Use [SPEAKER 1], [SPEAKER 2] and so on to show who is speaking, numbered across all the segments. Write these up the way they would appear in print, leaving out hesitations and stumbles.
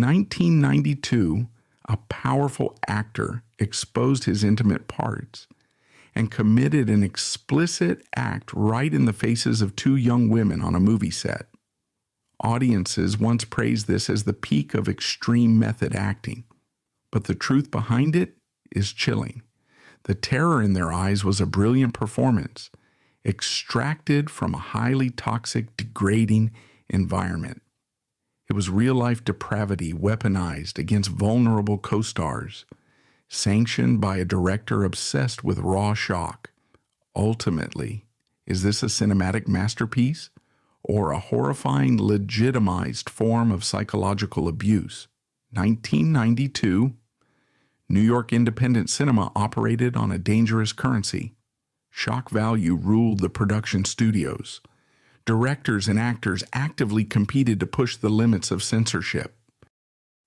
[SPEAKER 1] 1992, a powerful actor exposed his intimate parts and committed an explicit act right in the faces of two young women on a movie set. Audiences once praised this as the peak of extreme method acting, but the truth behind it is chilling. The terror in their eyes was a brilliant performance, extracted from a highly toxic, degrading environment. It was real-life depravity weaponized against vulnerable co-stars, sanctioned by a director obsessed with raw shock. Ultimately, is this a cinematic masterpiece or a horrifying, legitimized form of psychological abuse? 1992, New York independent cinema operated on a dangerous currency. Shock value ruled the production studios. Directors and actors actively competed to push the limits of censorship.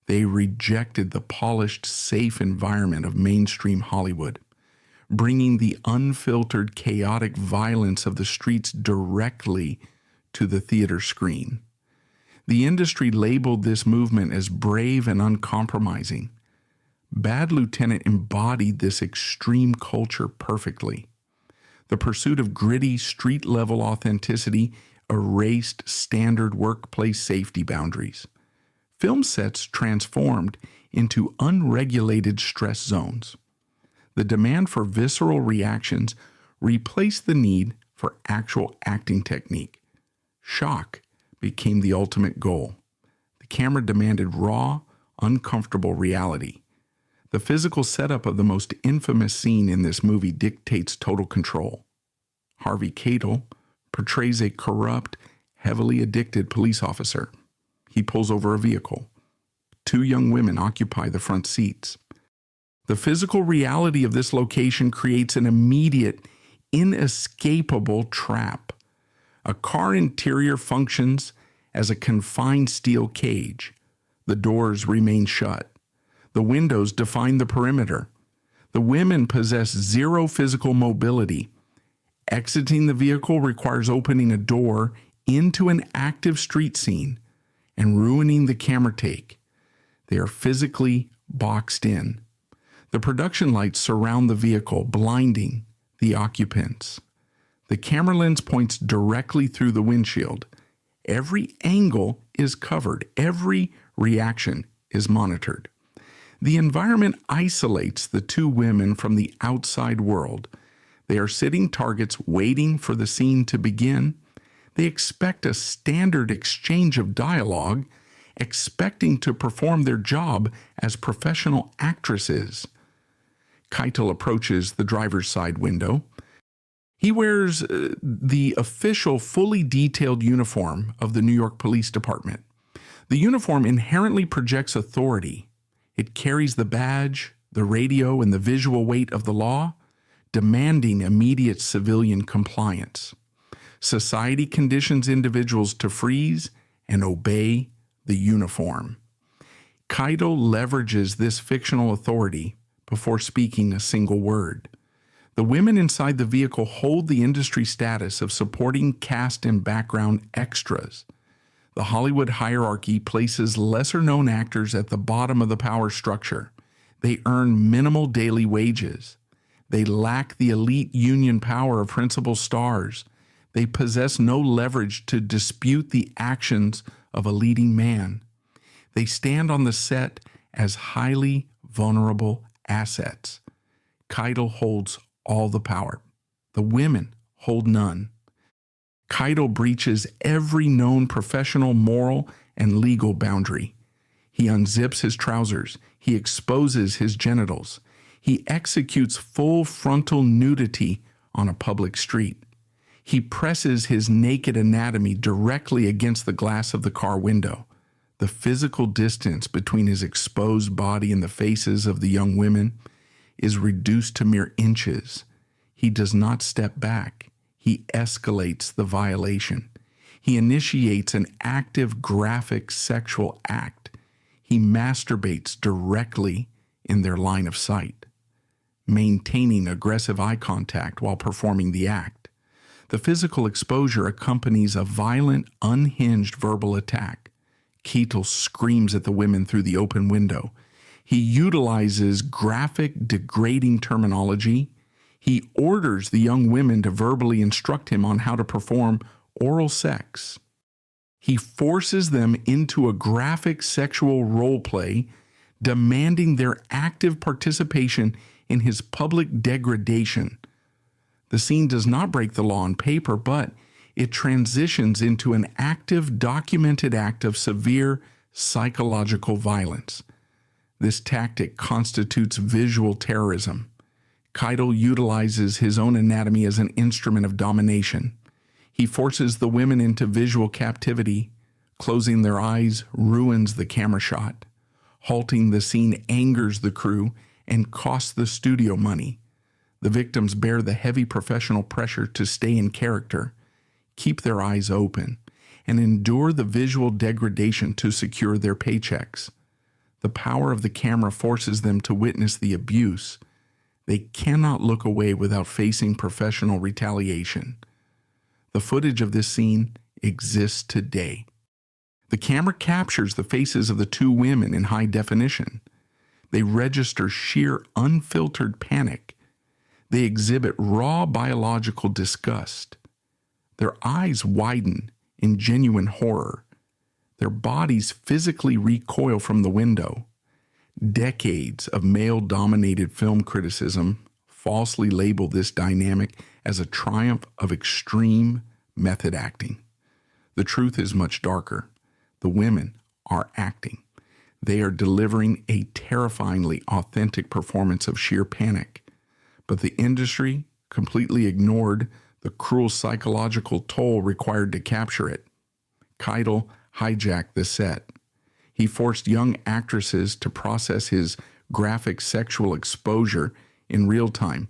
[SPEAKER 1] They rejected the polished, safe environment of mainstream Hollywood, bringing the unfiltered, chaotic violence of the streets directly to the theater screen. The industry labeled this movement as brave and uncompromising. Bad Lieutenant embodied this extreme culture perfectly. The pursuit of gritty, street-level authenticity erased standard workplace safety boundaries. Film sets transformed into unregulated stress zones. The demand for visceral reactions replaced the need for actual acting technique. Shock became the ultimate goal. The camera demanded raw, uncomfortable reality. The physical setup of the most infamous scene in this movie dictates total control. Harvey Keitel portrays a corrupt, heavily addicted police officer. He pulls over a vehicle. Two young women occupy the front seats. The physical reality of this location creates an immediate, inescapable trap. A car interior functions as a confined steel cage. The doors remain shut. The windows define the perimeter. The women possess zero physical mobility. Exiting the vehicle requires opening a door into an active street scene and ruining the camera take. They are physically boxed in. The production lights surround the vehicle, blinding the occupants. The camera lens points directly through the windshield. Every angle is covered. Every reaction is monitored. The environment isolates the two women from the outside world. They are sitting targets waiting for the scene to begin. They expect a standard exchange of dialogue, expecting to perform their job as professional actresses. Keitel approaches the driver's side window. He wears the official, fully detailed uniform of the New York Police Department. The uniform inherently projects authority. It carries the badge, the radio, and the visual weight of the law, demanding immediate civilian compliance. Society conditions individuals to freeze and obey the uniform. Keitel leverages this fictional authority before speaking a single word. The women inside the vehicle hold the industry status of supporting cast and background extras. The Hollywood hierarchy places lesser-known actors at the bottom of the power structure. They earn minimal daily wages. They lack the elite union power of principal stars. They possess no leverage to dispute the actions of a leading man. They stand on the set as highly vulnerable assets. Keitel holds all the power. The women hold none. Keitel breaches every known professional, moral, and legal boundary. He unzips his trousers. He exposes his genitals. He executes full frontal nudity on a public street. He presses his naked anatomy directly against the glass of the car window. The physical distance between his exposed body and the faces of the young women is reduced to mere inches. He does not step back. He escalates the violation. He initiates an active, graphic sexual act. He masturbates directly in their line of sight, maintaining aggressive eye contact while performing the act. The physical exposure accompanies a violent, unhinged verbal attack. Keitel screams at the women through the open window. He utilizes graphic, degrading terminology. He orders the young women to verbally instruct him on how to perform oral sex. He forces them into a graphic sexual role play, demanding their active participation in his public degradation. The scene does not break the law on paper, but it transitions into an active, documented act of severe psychological violence. This tactic constitutes visual terrorism. Keitel utilizes his own anatomy as an instrument of domination. He forces the women into visual captivity. Closing their eyes ruins the camera shot. Halting the scene angers the crew and costs the studio money. The victims bear the heavy professional pressure to stay in character, keep their eyes open, and endure the visual degradation to secure their paychecks. The power of the camera forces them to witness the abuse. They cannot look away without facing professional retaliation. The footage of this scene exists today. The camera captures the faces of the two women in high definition. They register sheer, unfiltered panic. They exhibit raw biological disgust. Their eyes widen in genuine horror. Their bodies physically recoil from the window. Decades of male-dominated film criticism falsely label this dynamic as a triumph of extreme method acting. The truth is much darker. The women are acting. They are delivering a terrifyingly authentic performance of sheer panic. But the industry completely ignored the cruel psychological toll required to capture it. Keitel hijacked the set. He forced young actresses to process his graphic sexual exposure in real time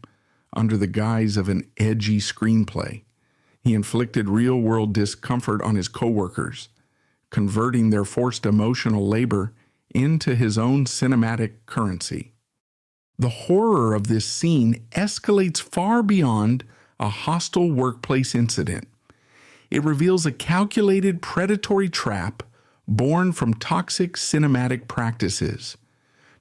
[SPEAKER 1] under the guise of an edgy screenplay. He inflicted real-world discomfort on his coworkers, converting their forced emotional labor into his own cinematic currency. The horror of this scene escalates far beyond a hostile workplace incident. It reveals a calculated predatory trap born from toxic cinematic practices.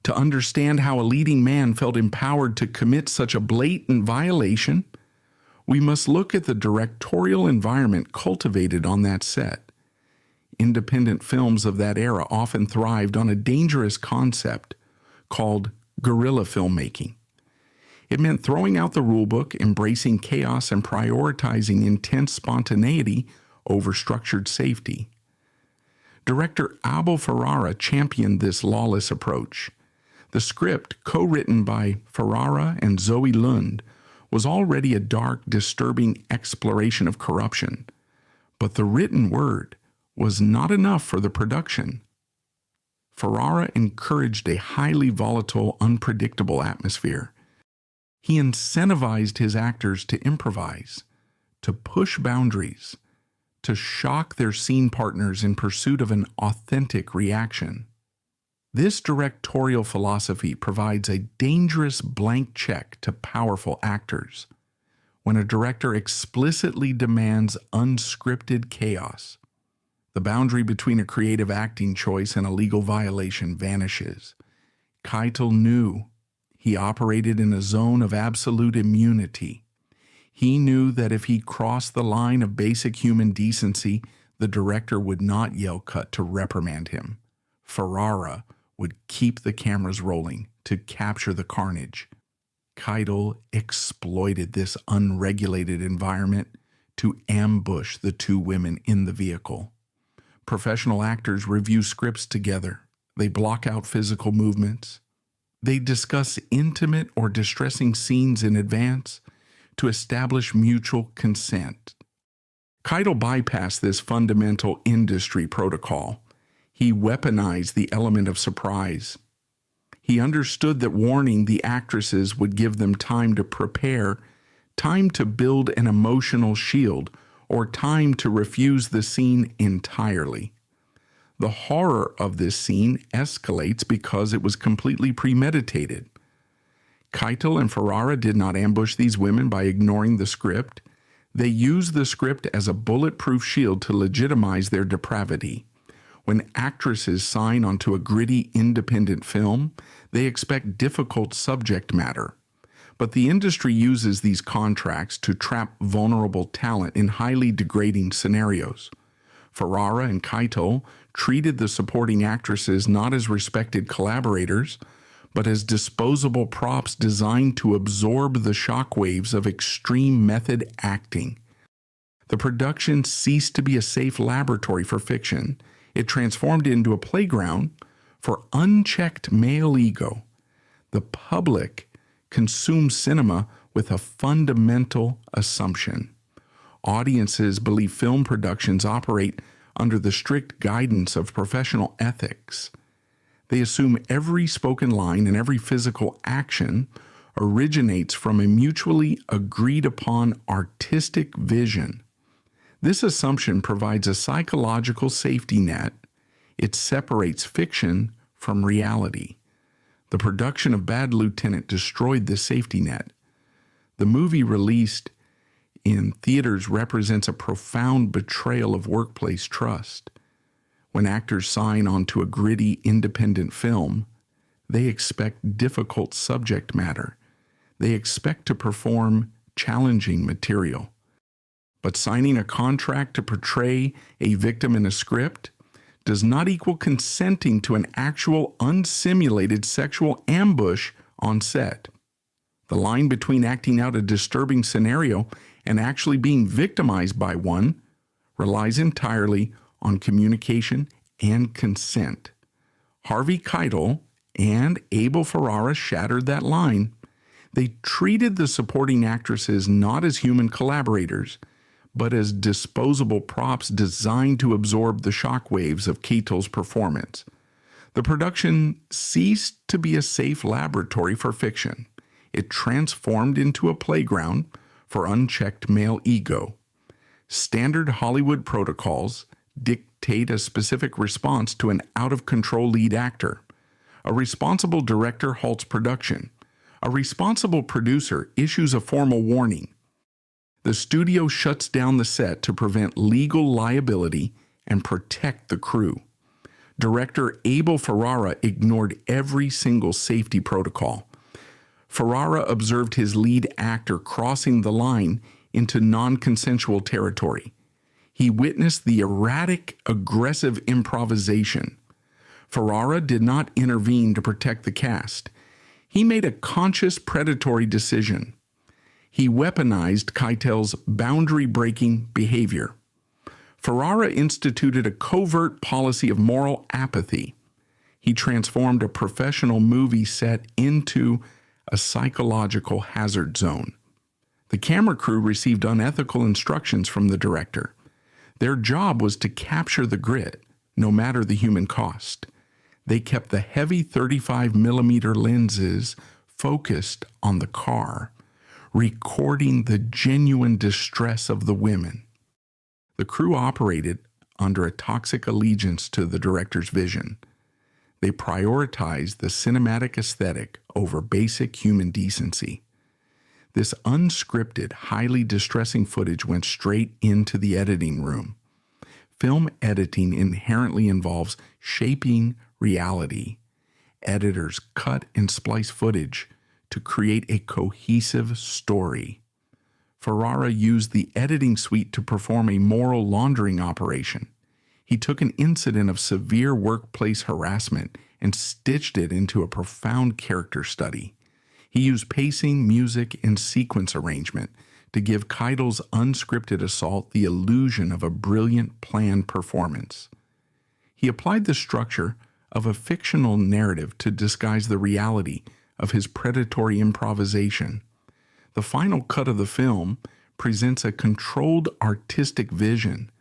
[SPEAKER 1] To understand how a leading man felt empowered to commit such a blatant violation, we must look at the directorial environment cultivated on that set. Independent films of that era often thrived on a dangerous concept called guerrilla filmmaking. It meant throwing out the rulebook, embracing chaos, and prioritizing intense spontaneity over structured safety. Director Abel Ferrara championed this lawless approach. The script, co-written by Ferrara and Zoe Lund, was already a dark, disturbing exploration of corruption. But the written word was not enough for the production. Ferrara encouraged a highly volatile, unpredictable atmosphere. He incentivized his actors to improvise, to push boundaries, to shock their scene partners in pursuit of an authentic reaction. This directorial philosophy provides a dangerous blank check to powerful actors. When a director explicitly demands unscripted chaos, the boundary between a creative acting choice and a legal violation vanishes. Keitel knew he operated in a zone of absolute immunity. He knew that if he crossed the line of basic human decency, the director would not yell cut to reprimand him. Ferrara would keep the cameras rolling to capture the carnage. Keitel exploited this unregulated environment to ambush the two women in the vehicle. Professional actors review scripts together. They block out physical movements. They discuss intimate or distressing scenes in advance to establish mutual consent. Keitel bypassed this fundamental industry protocol. He weaponized the element of surprise. He understood that warning the actresses would give them time to prepare, time to build an emotional shield, or time to refuse the scene entirely. The horror of this scene escalates because it was completely premeditated. Keitel and Ferrara did not ambush these women by ignoring the script. They used the script as a bulletproof shield to legitimize their depravity. When actresses sign onto a gritty, independent film, they expect difficult subject matter. But the industry uses these contracts to trap vulnerable talent in highly degrading scenarios. Ferrara and Keitel treated the supporting actresses not as respected collaborators, but as disposable props designed to absorb the shockwaves of extreme method acting. The production ceased to be a safe laboratory for fiction. It transformed into a playground for unchecked male ego. The public consumes cinema with a fundamental assumption. Audiences believe film productions operate under the strict guidance of professional ethics. They assume every spoken line and every physical action originates from a mutually agreed upon artistic vision. This assumption provides a psychological safety net. It separates fiction from reality. The production of Bad Lieutenant destroyed this safety net. The movie released in theaters represents a profound betrayal of workplace trust. When actors sign onto a gritty, independent film, they expect difficult subject matter. They expect to perform challenging material. But signing a contract to portray a victim in a script does not equal consenting to an actual unsimulated sexual ambush on set. The line between acting out a disturbing scenario and actually being victimized by one relies entirely on communication and consent. Harvey Keitel and Abel Ferrara shattered that line. They treated the supporting actresses not as human collaborators, but as disposable props designed to absorb the shockwaves of Keitel's performance. The production ceased to be a safe laboratory for fiction. It transformed into a playground for unchecked male ego. Standard Hollywood protocols dictate a specific response to an out-of-control lead actor. A responsible director halts production. A responsible producer issues a formal warning. The studio shuts down the set to prevent legal liability and protect the crew. Director Abel Ferrara ignored every single safety protocol. Ferrara observed his lead actor crossing the line into non-consensual territory. He witnessed the erratic, aggressive improvisation. Ferrara did not intervene to protect the cast. He made a conscious predatory decision. He weaponized Keitel's boundary-breaking behavior. Ferrara instituted a covert policy of moral apathy. He transformed a professional movie set into a psychological hazard zone. The camera crew received unethical instructions from the director. Their job was to capture the grit, no matter the human cost. They kept the heavy 35mm lenses focused on the car, recording the genuine distress of the women. The crew operated under a toxic allegiance to the director's vision. They prioritized the cinematic aesthetic over basic human decency. This unscripted, highly distressing footage went straight into the editing room. Film editing inherently involves shaping reality. Editors cut and splice footage to create a cohesive story. Ferrara used the editing suite to perform a moral laundering operation. He took an incident of severe workplace harassment and stitched it into a profound character study. He used pacing, music, and sequence arrangement to give Keitel's unscripted assault the illusion of a brilliant planned performance. He applied the structure of a fictional narrative to disguise the reality of his predatory improvisation. The final cut of the film presents a controlled artistic vision,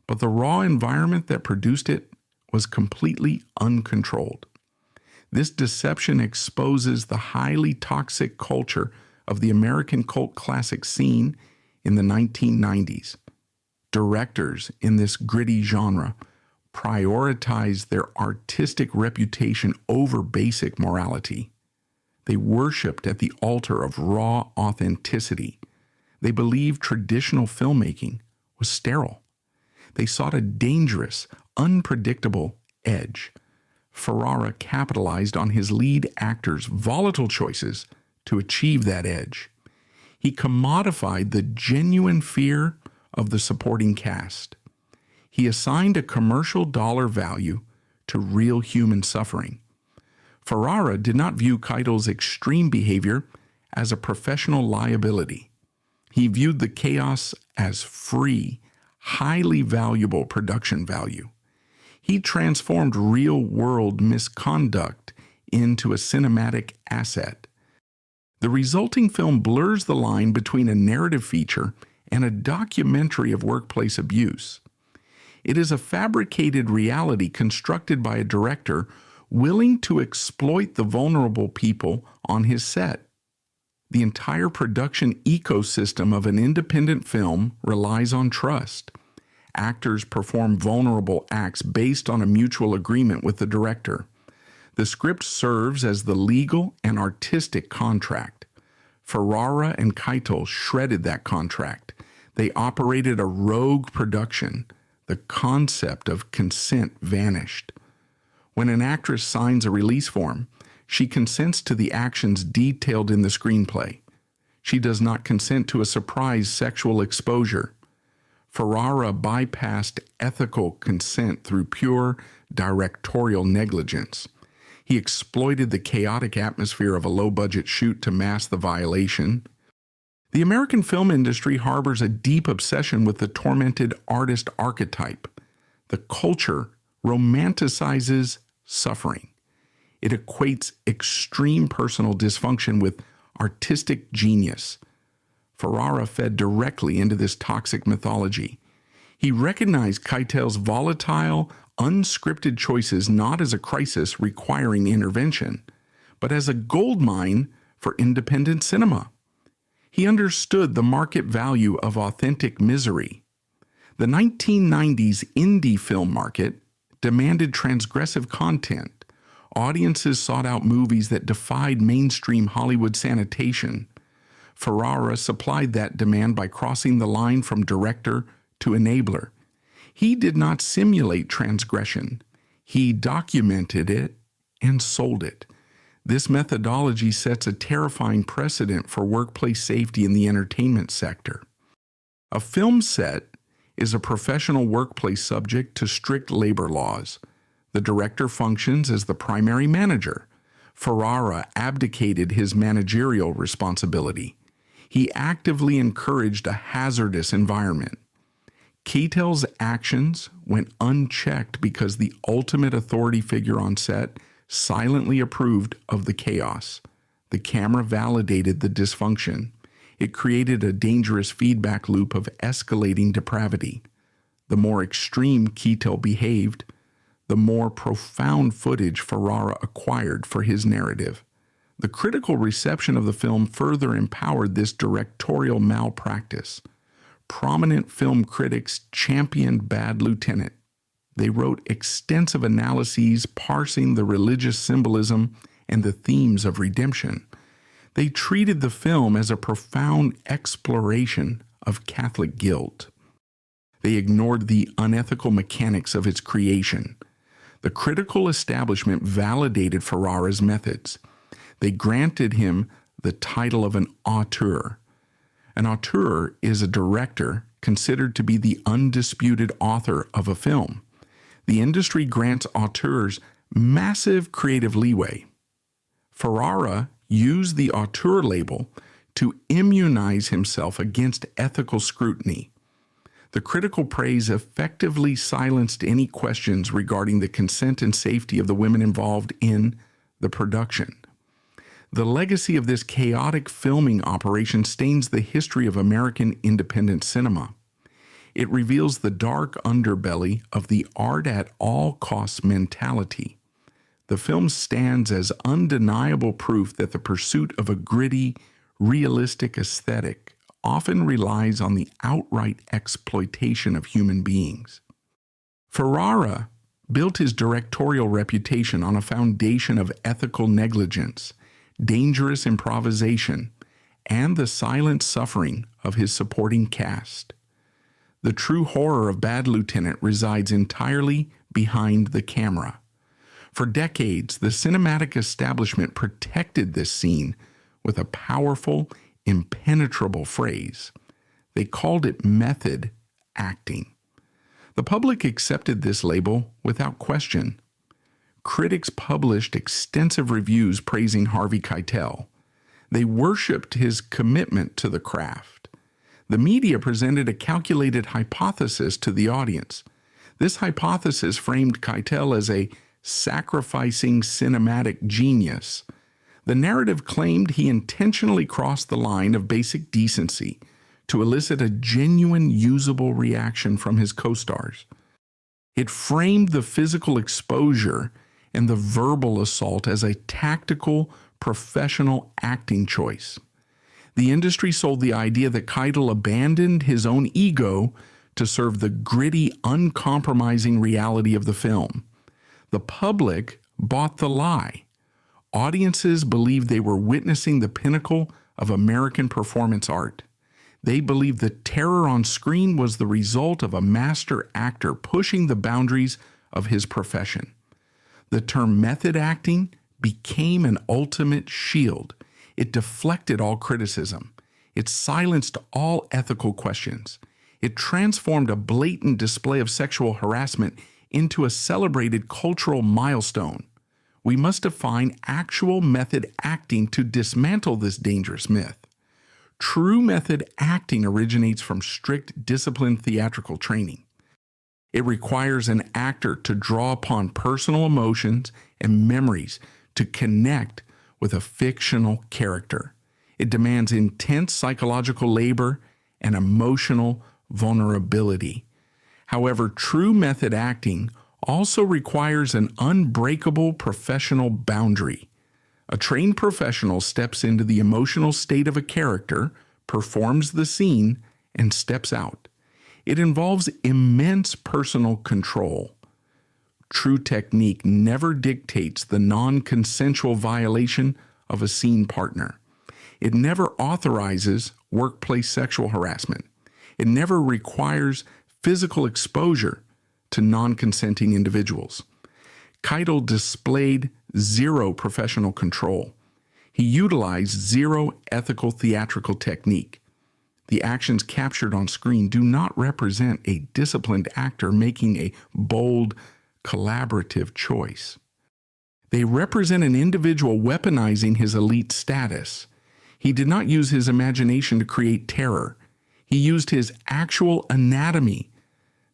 [SPEAKER 1] but the raw environment that produced it was completely uncontrolled. This deception exposes the highly toxic culture of the American cult classic scene in the 1990s. Directors in this gritty genre prioritized their artistic reputation over basic morality. They worshipped at the altar of raw authenticity. They believed traditional filmmaking was sterile. They sought a dangerous, unpredictable edge. Ferrara capitalized on his lead actor's volatile choices to achieve that edge. He commodified the genuine fear of the supporting cast. He assigned a commercial dollar value to real human suffering. Ferrara did not view Keitel's extreme behavior as a professional liability. He viewed the chaos as free, highly valuable production value. He transformed real-world misconduct into a cinematic asset. The resulting film blurs the line between a narrative feature and a documentary of workplace abuse. It is a fabricated reality constructed by a director willing to exploit the vulnerable people on his set. The entire production ecosystem of an independent film relies on trust. Actors perform vulnerable acts based on a mutual agreement with the director. The script serves as the legal and artistic contract. Ferrara and Keitel shredded that contract. They operated a rogue production. The concept of consent vanished. When an actress signs a release form, she consents to the actions detailed in the screenplay. She does not consent to a surprise sexual exposure. Ferrara bypassed ethical consent through pure directorial negligence. He exploited the chaotic atmosphere of a low-budget shoot to mask the violation. The American film industry harbors a deep obsession with the tormented artist archetype. The culture romanticizes suffering. It equates extreme personal dysfunction with artistic genius. Ferrara fed directly into this toxic mythology. He recognized Keitel's volatile, unscripted choices not as a crisis requiring intervention, but as a goldmine for independent cinema. He understood the market value of authentic misery. The 1990s indie film market demanded transgressive content. Audiences sought out movies that defied mainstream Hollywood sanitation. Ferrara supplied that demand by crossing the line from director to enabler. He did not simulate transgression. He documented it and sold it. This methodology sets a terrifying precedent for workplace safety in the entertainment sector. A film set is a professional workplace subject to strict labor laws. The director functions as the primary manager. Ferrara abdicated his managerial responsibility. He actively encouraged a hazardous environment. Keitel's actions went unchecked because the ultimate authority figure on set silently approved of the chaos. The camera validated the dysfunction. It created a dangerous feedback loop of escalating depravity. The more extreme Keitel behaved, the more profound footage Ferrara acquired for his narrative. The critical reception of the film further empowered this directorial malpractice. Prominent film critics championed Bad Lieutenant. They wrote extensive analyses parsing the religious symbolism and the themes of redemption. They treated the film as a profound exploration of Catholic guilt. They ignored the unethical mechanics of its creation. The critical establishment validated Ferrara's methods. They granted him the title of an auteur. An auteur is a director considered to be the undisputed author of a film. The industry grants auteurs massive creative leeway. Ferrara used the auteur label to immunize himself against ethical scrutiny. The critical praise effectively silenced any questions regarding the consent and safety of the women involved in the production. The legacy of this chaotic filming operation stains the history of American independent cinema. It reveals the dark underbelly of the art at all costs mentality. The film stands as undeniable proof that the pursuit of a gritty, realistic aesthetic often relies on the outright exploitation of human beings. Ferrara built his directorial reputation on a foundation of ethical negligence, dangerous improvisation, and the silent suffering of his supporting cast. The true horror of Bad Lieutenant resides entirely behind the camera. For decades, the cinematic establishment protected this scene with a powerful, impenetrable phrase. They called it method acting. The public accepted this label without question. Critics published extensive reviews praising Harvey Keitel. They worshipped his commitment to the craft. The media presented a calculated hypothesis to the audience. This hypothesis framed Keitel as a sacrificing cinematic genius. The narrative claimed he intentionally crossed the line of basic decency to elicit a genuine, usable reaction from his co-stars. It framed the physical exposure and the verbal assault as a tactical, professional acting choice. The industry sold the idea that Keitel abandoned his own ego to serve the gritty, uncompromising reality of the film. The public bought the lie. Audiences believed they were witnessing the pinnacle of American performance art. They believed the terror on screen was the result of a master actor pushing the boundaries of his profession. The term method acting became an ultimate shield. It deflected all criticism. It silenced all ethical questions. It transformed a blatant display of sexual harassment into a celebrated cultural milestone. We must define actual method acting to dismantle this dangerous myth. True method acting originates from strict, disciplined theatrical training. It requires an actor to draw upon personal emotions and memories to connect with a fictional character. It demands intense psychological labor and emotional vulnerability. However, true method acting also requires an unbreakable professional boundary. A trained professional steps into the emotional state of a character, performs the scene, and steps out. It involves immense personal control. True technique never dictates the non-consensual violation of a scene partner. It never authorizes workplace sexual harassment. It never requires physical exposure to non-consenting individuals. Keitel displayed zero professional control. He utilized zero ethical theatrical technique. The actions captured on screen do not represent a disciplined actor making a bold, collaborative choice. They represent an individual weaponizing his elite status. He did not use his imagination to create terror. He used his actual anatomy.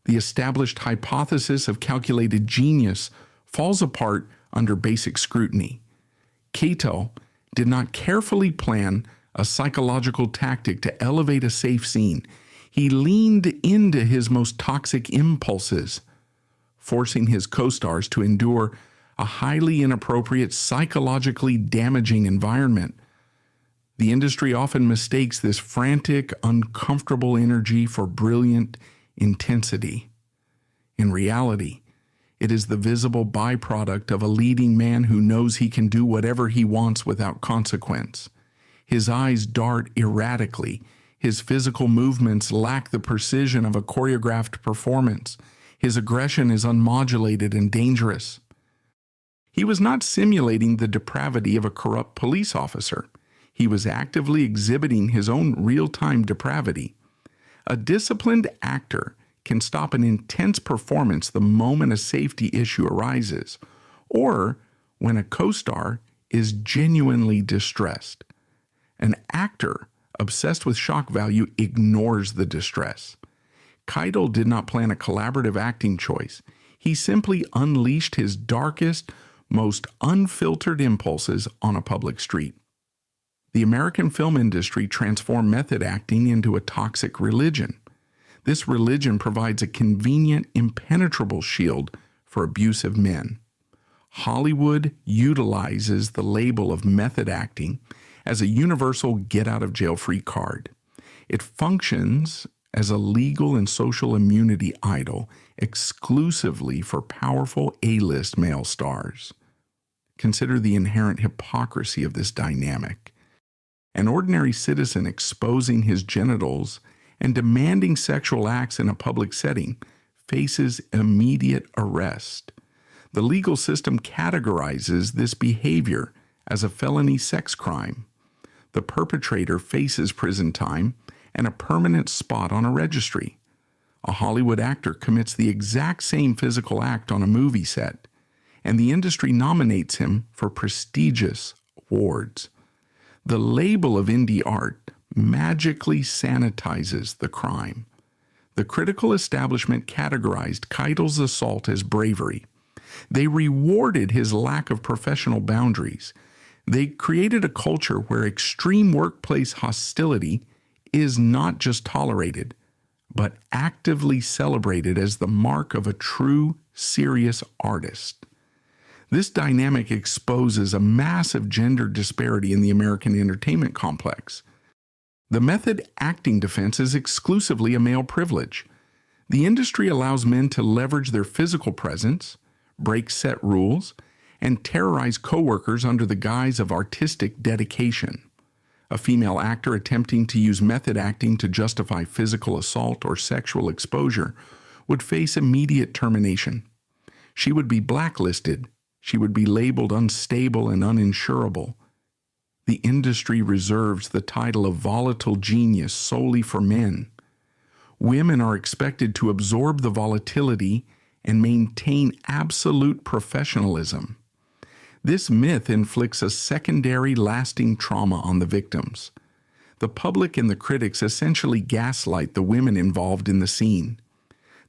[SPEAKER 1] The established hypothesis of calculated genius falls apart under basic scrutiny. Keitel did not carefully plan a psychological tactic to elevate a safe scene. He leaned into his most toxic impulses, forcing his co-stars to endure a highly inappropriate, psychologically damaging environment. The industry often mistakes this frantic, uncomfortable energy for brilliant intensity. In reality, it is the visible byproduct of a leading man who knows he can do whatever he wants without consequence. His eyes dart erratically. His physical movements lack the precision of a choreographed performance. His aggression is unmodulated and dangerous. He was not simulating the depravity of a corrupt police officer. He was actively exhibiting his own real-time depravity. A disciplined actor can stop an intense performance the moment a safety issue arises, or when a co-star is genuinely distressed. An actor obsessed with shock value ignores the distress. Keitel did not plan a collaborative acting choice. He simply unleashed his darkest, most unfiltered impulses on a public street. The American film industry transformed method acting into a toxic religion. This religion provides a convenient, impenetrable shield for abusive men. Hollywood utilizes the label of method acting as a universal get-out-of-jail-free card. It functions as a legal and social immunity idol exclusively for powerful A-list male stars. Consider the inherent hypocrisy of this dynamic. An ordinary citizen exposing his genitals and demanding sexual acts in a public setting faces immediate arrest. The legal system categorizes this behavior as a felony sex crime. The perpetrator faces prison time and a permanent spot on a registry. A Hollywood actor commits the exact same physical act on a movie set, and the industry nominates him for prestigious awards. The label of indie art magically sanitizes the crime. The critical establishment categorized Keitel's assault as bravery. They rewarded his lack of professional boundaries. They created a culture where extreme workplace hostility is not just tolerated, but actively celebrated as the mark of a true, serious artist. This dynamic exposes a massive gender disparity in the American entertainment complex. The method acting defense is exclusively a male privilege. The industry allows men to leverage their physical presence, break set rules, and terrorize coworkers under the guise of artistic dedication. A female actor attempting to use method acting to justify physical assault or sexual exposure would face immediate termination. She would be blacklisted. She would be labeled unstable and uninsurable. The industry reserves the title of volatile genius solely for men. Women are expected to absorb the volatility and maintain absolute professionalism. This myth inflicts a secondary, lasting trauma on the victims. The public and the critics essentially gaslight the women involved in the scene.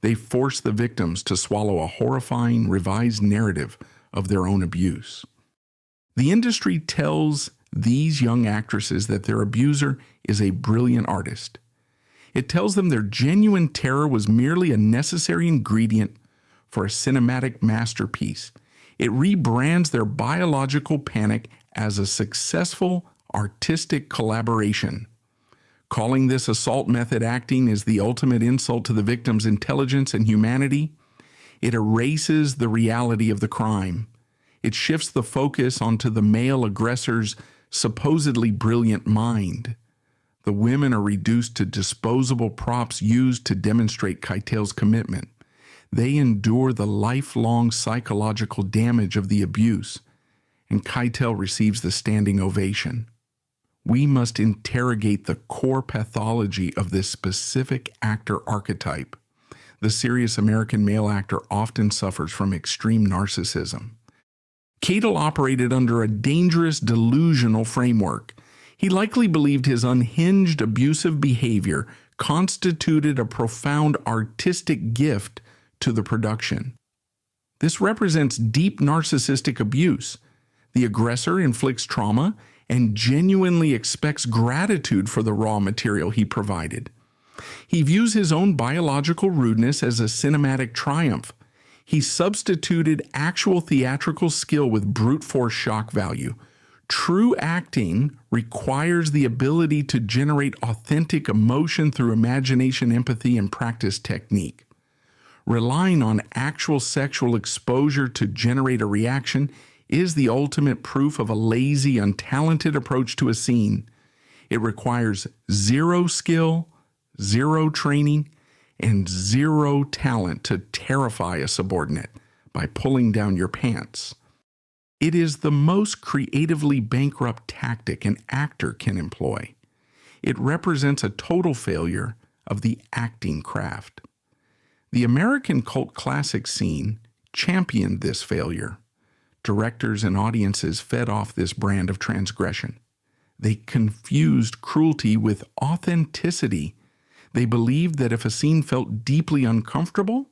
[SPEAKER 1] They force the victims to swallow a horrifying, revised narrative of their own abuse. The industry tells these young actresses that their abuser is a brilliant artist. It tells them their genuine terror was merely a necessary ingredient for a cinematic masterpiece. It rebrands their biological panic as a successful artistic collaboration. Calling this assault method acting is the ultimate insult to the victim's intelligence and humanity. It erases the reality of the crime. It shifts the focus onto the male aggressor's supposedly brilliant mind. The women are reduced to disposable props used to demonstrate Keitel's commitment. They endure the lifelong psychological damage of the abuse, and Keitel receives the standing ovation. We must interrogate the core pathology of this specific actor archetype. The serious American male actor often suffers from extreme narcissism. Keitel operated under a dangerous delusional framework. He likely believed his unhinged, abusive behavior constituted a profound artistic gift to the production. This represents deep narcissistic abuse. The aggressor inflicts trauma and genuinely expects gratitude for the raw material he provided. He views his own biological rudeness as a cinematic triumph. He substituted actual theatrical skill with brute force shock value. True acting requires the ability to generate authentic emotion through imagination, empathy, and practice technique. Relying on actual sexual exposure to generate a reaction is the ultimate proof of a lazy, untalented approach to a scene. It requires zero skill, zero training, and zero talent to terrify a subordinate by pulling down your pants. It is the most creatively bankrupt tactic an actor can employ. It represents a total failure of the acting craft. The American cult classic scene championed this failure. Directors and audiences fed off this brand of transgression. They confused cruelty with authenticity. They believed that if a scene felt deeply uncomfortable,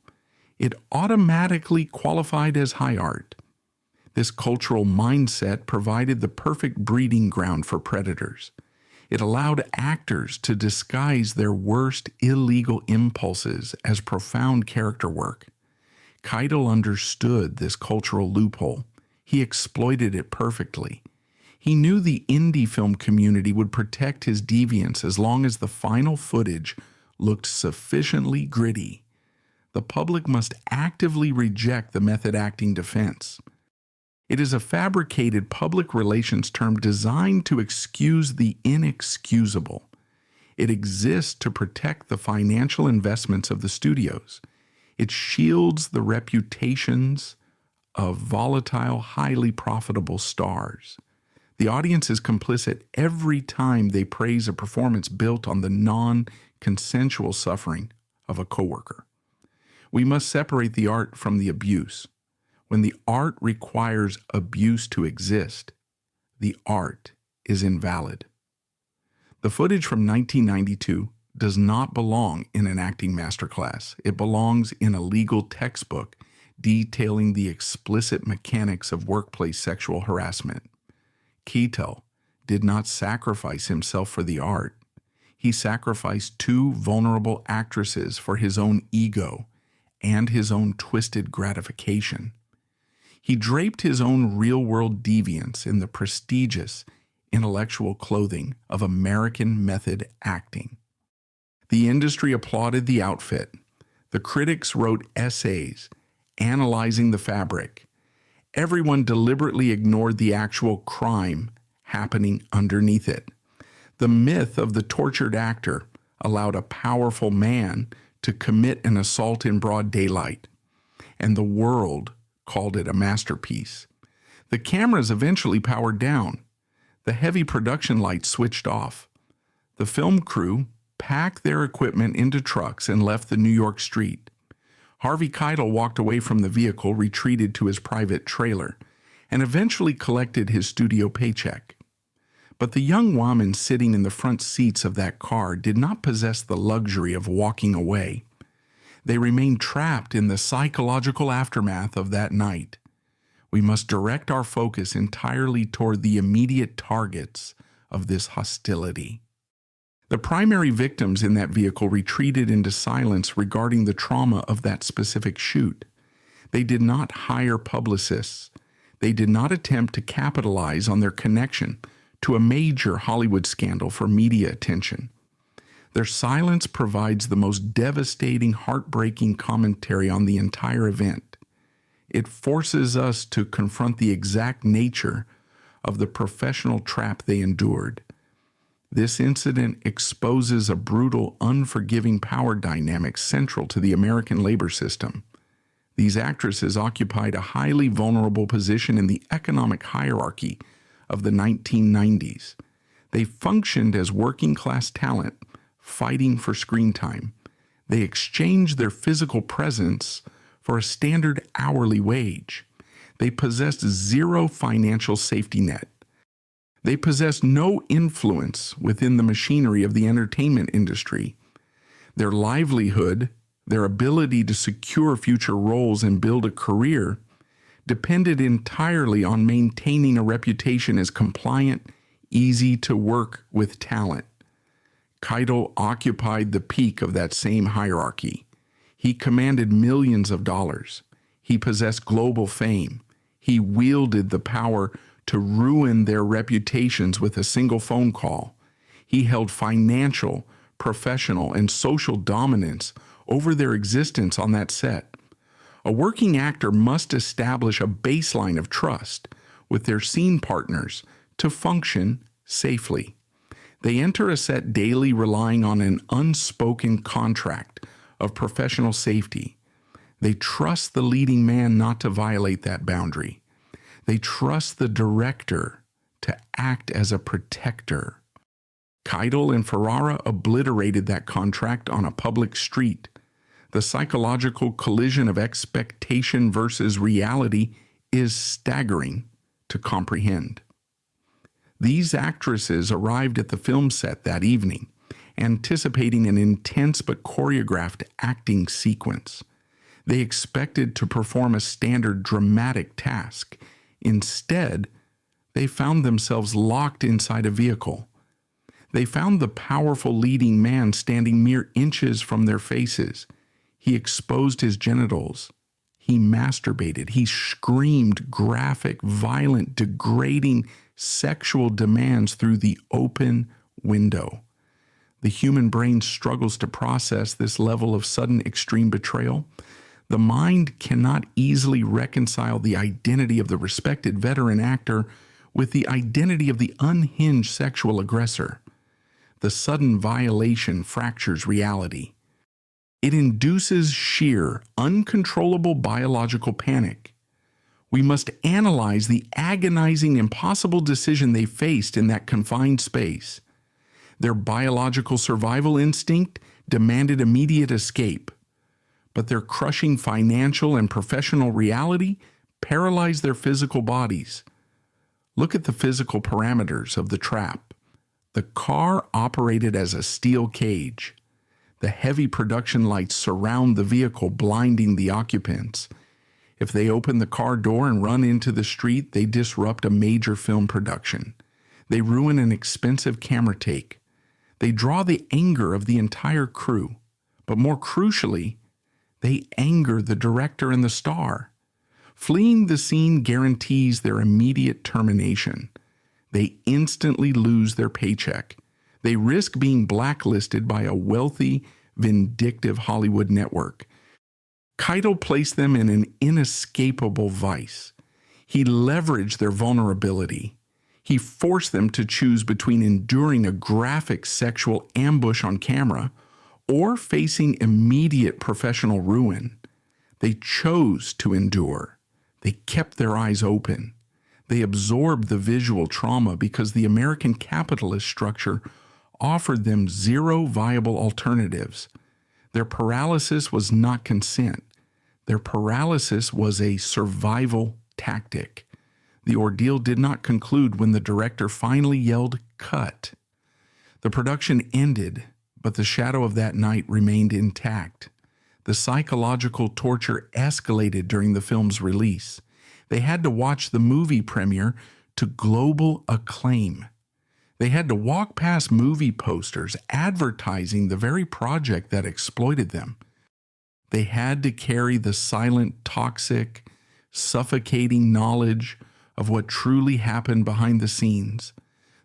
[SPEAKER 1] it automatically qualified as high art. This cultural mindset provided the perfect breeding ground for predators. It allowed actors to disguise their worst illegal impulses as profound character work. Keitel understood this cultural loophole. He exploited it perfectly. He knew the indie film community would protect his deviance as long as the final footage looked sufficiently gritty. The public must actively reject the method acting defense. It is a fabricated public relations term designed to excuse the inexcusable. It exists to protect the financial investments of the studios. It shields the reputations of volatile, highly profitable stars. The audience is complicit every time they praise a performance built on the non-consensual suffering of a coworker. We must separate the art from the abuse. When the art requires abuse to exist, the art is invalid. The footage from 1992 does not belong in an acting masterclass. It belongs in a legal textbook detailing the explicit mechanics of workplace sexual harassment. Keitel did not sacrifice himself for the art. He sacrificed two vulnerable actresses for his own ego and his own twisted gratification. He draped his own real-world deviance in the prestigious intellectual clothing of American method acting. The industry applauded the outfit. The critics wrote essays analyzing the fabric. Everyone deliberately ignored the actual crime happening underneath it. The myth of the tortured actor allowed a powerful man to commit an assault in broad daylight, and the world called it a masterpiece. The cameras eventually powered down. The heavy production lights switched off. The film crew packed their equipment into trucks and left the New York street. Harvey Keitel walked away from the vehicle, retreated to his private trailer, and eventually collected his studio paycheck. But the young women sitting in the front seats of that car did not possess the luxury of walking away. They remained trapped in the psychological aftermath of that night. We must direct our focus entirely toward the immediate targets of this hostility. The primary victims in that vehicle retreated into silence regarding the trauma of that specific shoot. They did not hire publicists. They did not attempt to capitalize on their connection to a major Hollywood scandal for media attention. Their silence provides the most devastating, heartbreaking commentary on the entire event. It forces us to confront the exact nature of the professional trap they endured. This incident exposes a brutal, unforgiving power dynamic central to the American labor system. These actresses occupied a highly vulnerable position in the economic hierarchy of the 1990s. They functioned as working-class talent, fighting for screen time. They exchanged their physical presence for a standard hourly wage. They possessed zero financial safety net. They possessed no influence within the machinery of the entertainment industry. Their livelihood, their ability to secure future roles and build a career, depended entirely on maintaining a reputation as compliant, easy to work with talent. Keitel occupied the peak of that same hierarchy. He commanded millions of dollars. He possessed global fame. He wielded the power to ruin their reputations with a single phone call. He held financial, professional, and social dominance over their existence on that set. A working actor must establish a baseline of trust with their scene partners to function safely. They enter a set daily relying on an unspoken contract of professional safety. They trust the leading man not to violate that boundary. They trust the director to act as a protector. Keitel and Ferrara obliterated that contract on a public street. The psychological collision of expectation versus reality is staggering to comprehend. These actresses arrived at the film set that evening, anticipating an intense but choreographed acting sequence. They expected to perform a standard dramatic task. Instead, they found themselves locked inside a vehicle. They found the powerful leading man standing mere inches from their faces. He exposed his genitals. He masturbated. He screamed graphic, violent, degrading sexual demands through the open window. The human brain struggles to process this level of sudden extreme betrayal. The mind cannot easily reconcile the identity of the respected veteran actor with the identity of the unhinged sexual aggressor. The sudden violation fractures reality. It induces sheer, uncontrollable biological panic. We must analyze the agonizing, impossible decision they faced in that confined space. Their biological survival instinct demanded immediate escape, but their crushing financial and professional reality paralyzed their physical bodies. Look at the physical parameters of the trap. The car operated as a steel cage. The heavy production lights surround the vehicle, blinding the occupants. If they open the car door and run into the street, they disrupt a major film production. They ruin an expensive camera take. They draw the anger of the entire crew. But more crucially, they anger the director and the star. Fleeing the scene guarantees their immediate termination. They instantly lose their paycheck. They risk being blacklisted by a wealthy, vindictive Hollywood network. Keitel placed them in an inescapable vice. He leveraged their vulnerability. He forced them to choose between enduring a graphic sexual ambush on camera or facing immediate professional ruin. They chose to endure. They kept their eyes open. They absorbed the visual trauma because the American capitalist structure offered them zero viable alternatives. Their paralysis was not consent. Their paralysis was a survival tactic. The ordeal did not conclude when the director finally yelled, "Cut." The production ended, but the shadow of that night remained intact. The psychological torture escalated during the film's release. They had to watch the movie premiere to global acclaim. They had to walk past movie posters advertising the very project that exploited them. They had to carry the silent, toxic, suffocating knowledge of what truly happened behind the scenes.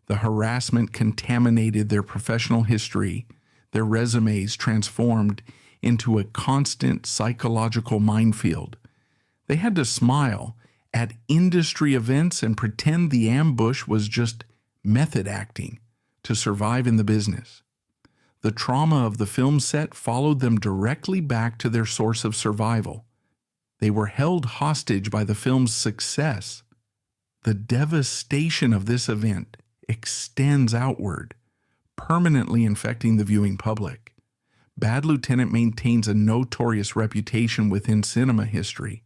[SPEAKER 1] The harassment contaminated their professional history, their resumes transformed into a constant psychological minefield. They had to smile at industry events and pretend the ambush was just method acting to survive in the business. The trauma of the film set followed them directly back to their source of survival. They were held hostage by the film's success. The devastation of this event extends outward, permanently infecting the viewing public. Bad Lieutenant maintains a notorious reputation within cinema history.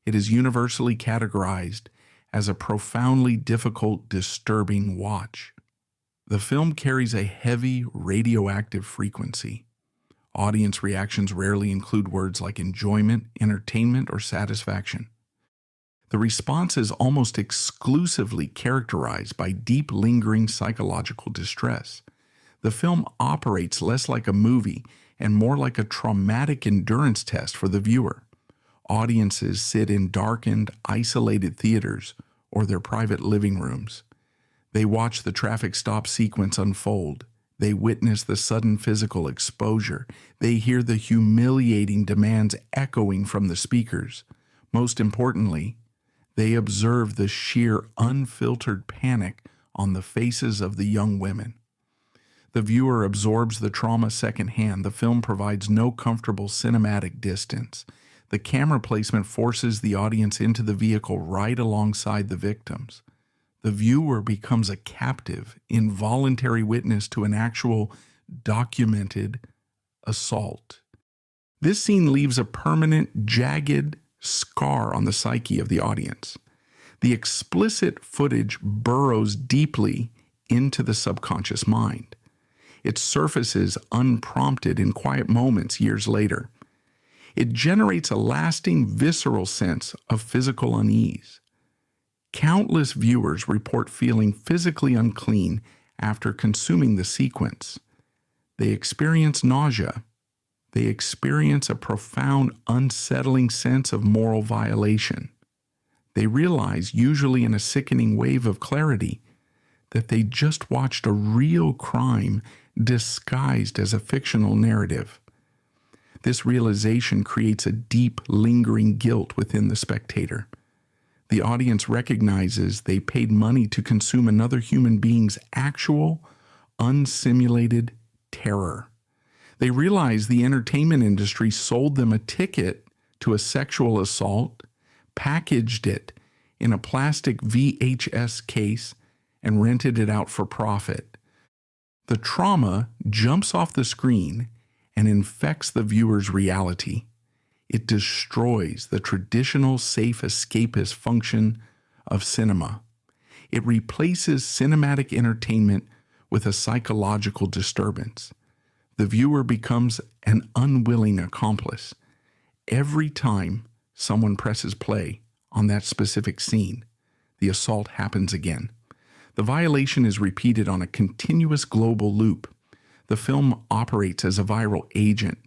[SPEAKER 1] It is universally categorized as a profoundly difficult, disturbing watch. The film carries a heavy radioactive frequency. Audience reactions rarely include words like enjoyment, entertainment, or satisfaction. The response is almost exclusively characterized by deep, lingering psychological distress. The film operates less like a movie and more like a traumatic endurance test for the viewer. Audiences sit in darkened, isolated theaters or their private living rooms. They watch the traffic stop sequence unfold. They witness the sudden physical exposure. They hear the humiliating demands echoing from the speakers. Most importantly, they observe the sheer, unfiltered panic on the faces of the young women. The viewer absorbs the trauma secondhand. The film provides no comfortable cinematic distance. The camera placement forces the audience into the vehicle right alongside the victims. The viewer becomes a captive, involuntary witness to an actual, documented assault. This scene leaves a permanent, jagged scar on the psyche of the audience. The explicit footage burrows deeply into the subconscious mind. It surfaces unprompted in quiet moments years later. It generates a lasting, visceral sense of physical unease. Countless viewers report feeling physically unclean after consuming the sequence. They experience nausea. They experience a profound, unsettling sense of moral violation. They realize, usually in a sickening wave of clarity, that they just watched a real crime disguised as a fictional narrative. This realization creates a deep, lingering guilt within the spectator. The audience recognizes they paid money to consume another human being's actual, unsimulated terror. They realized the entertainment industry sold them a ticket to a sexual assault, packaged it in a plastic VHS case, and rented it out for profit. The trauma jumps off the screen and infects the viewer's reality. It destroys the traditional safe escapist function of cinema. It replaces cinematic entertainment with a psychological disturbance. The viewer becomes an unwilling accomplice. Every time someone presses play on that specific scene, the assault happens again. The violation is repeated on a continuous global loop. The film operates as a viral agent,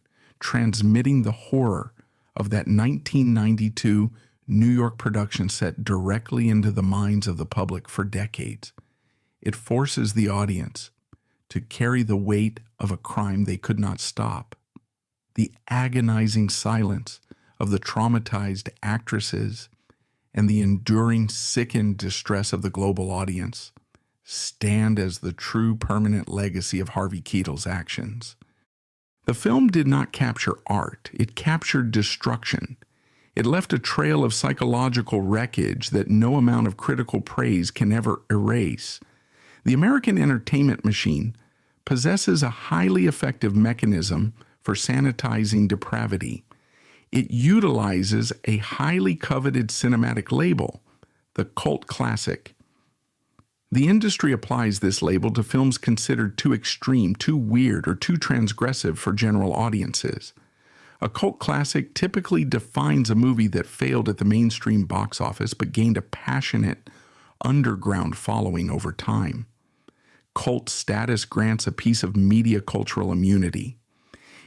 [SPEAKER 1] transmitting the horror of that 1992 New York production set directly into the minds of the public for decades. It forces the audience to carry the weight of a crime they could not stop. The agonizing silence of the traumatized actresses and the enduring sickened distress of the global audience stand as the true permanent legacy of Harvey Keitel's actions. The film did not capture art, it captured destruction. It left a trail of psychological wreckage that no amount of critical praise can ever erase. The American entertainment machine possesses a highly effective mechanism for sanitizing depravity. It utilizes a highly coveted cinematic label, the cult classic. The industry applies this label to films considered too extreme, too weird, or too transgressive for general audiences. A cult classic typically defines a movie that failed at the mainstream box office but gained a passionate underground following over time. Cult status grants a piece of media cultural immunity.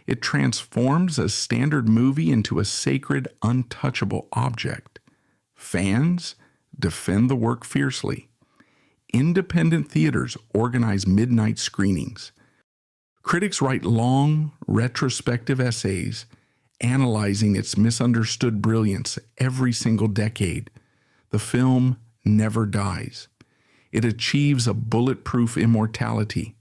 [SPEAKER 1] It transforms a standard movie into a sacred, untouchable object. Fans defend the work fiercely. Independent theaters organize midnight screenings. Critics write long, retrospective essays analyzing its misunderstood brilliance every single decade. The film never dies. It achieves a bulletproof immortality.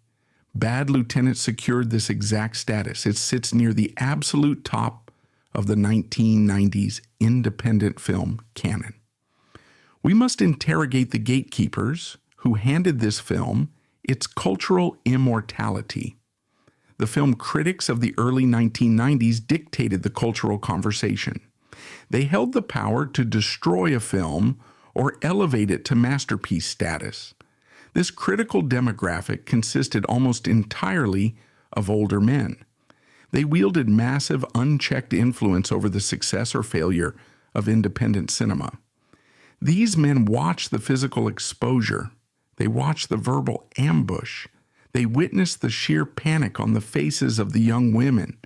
[SPEAKER 1] Bad Lieutenant secured this exact status. It sits near the absolute top of the 1990s independent film canon. We must interrogate the gatekeepers who handed this film its cultural immortality. The film critics of the early 1990s dictated the cultural conversation. They held the power to destroy a film or elevate it to masterpiece status. This critical demographic consisted almost entirely of older men. They wielded massive, unchecked influence over the success or failure of independent cinema. These men watched the physical exposure. They watched the verbal ambush. They witnessed the sheer panic on the faces of the young women.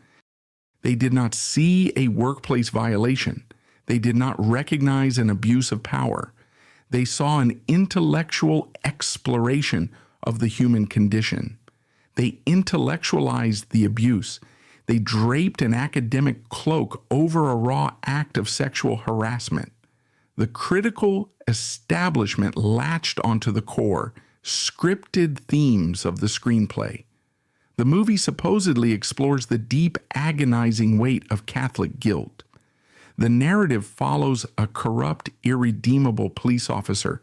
[SPEAKER 1] They did not see a workplace violation. They did not recognize an abuse of power. They saw an intellectual exploration of the human condition. They intellectualized the abuse. They draped an academic cloak over a raw act of sexual harassment. The critical establishment latched onto the core, scripted themes of the screenplay. The movie supposedly explores the deep, agonizing weight of Catholic guilt. The narrative follows a corrupt, irredeemable police officer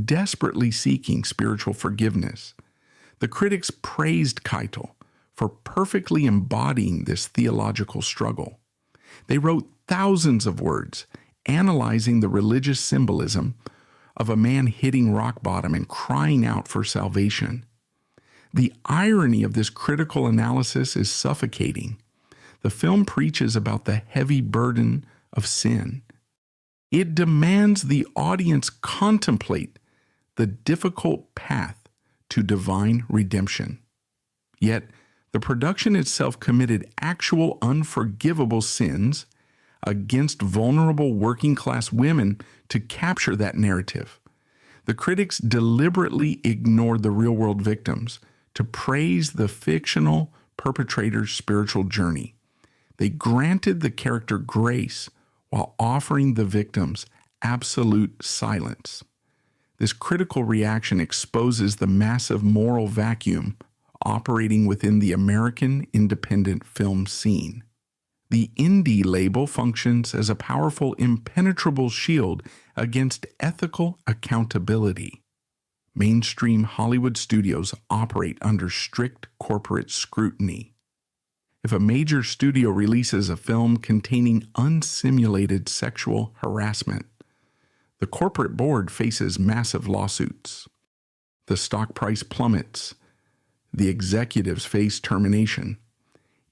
[SPEAKER 1] desperately seeking spiritual forgiveness. The critics praised Keitel for perfectly embodying this theological struggle. They wrote thousands of words analyzing the religious symbolism of a man hitting rock bottom and crying out for salvation. The irony of this critical analysis is suffocating. The film preaches about the heavy burden of sin. It demands the audience contemplate the difficult path to divine redemption. Yet, the production itself committed actual unforgivable sins against vulnerable working-class women to capture that narrative. The critics deliberately ignored the real-world victims to praise the fictional perpetrator's spiritual journey. They granted the character grace while offering the victims absolute silence. This critical reaction exposes the massive moral vacuum operating within the American independent film scene. The indie label functions as a powerful, impenetrable shield against ethical accountability. Mainstream Hollywood studios operate under strict corporate scrutiny. If a major studio releases a film containing unsimulated sexual harassment, the corporate board faces massive lawsuits. The stock price plummets. The executives face termination.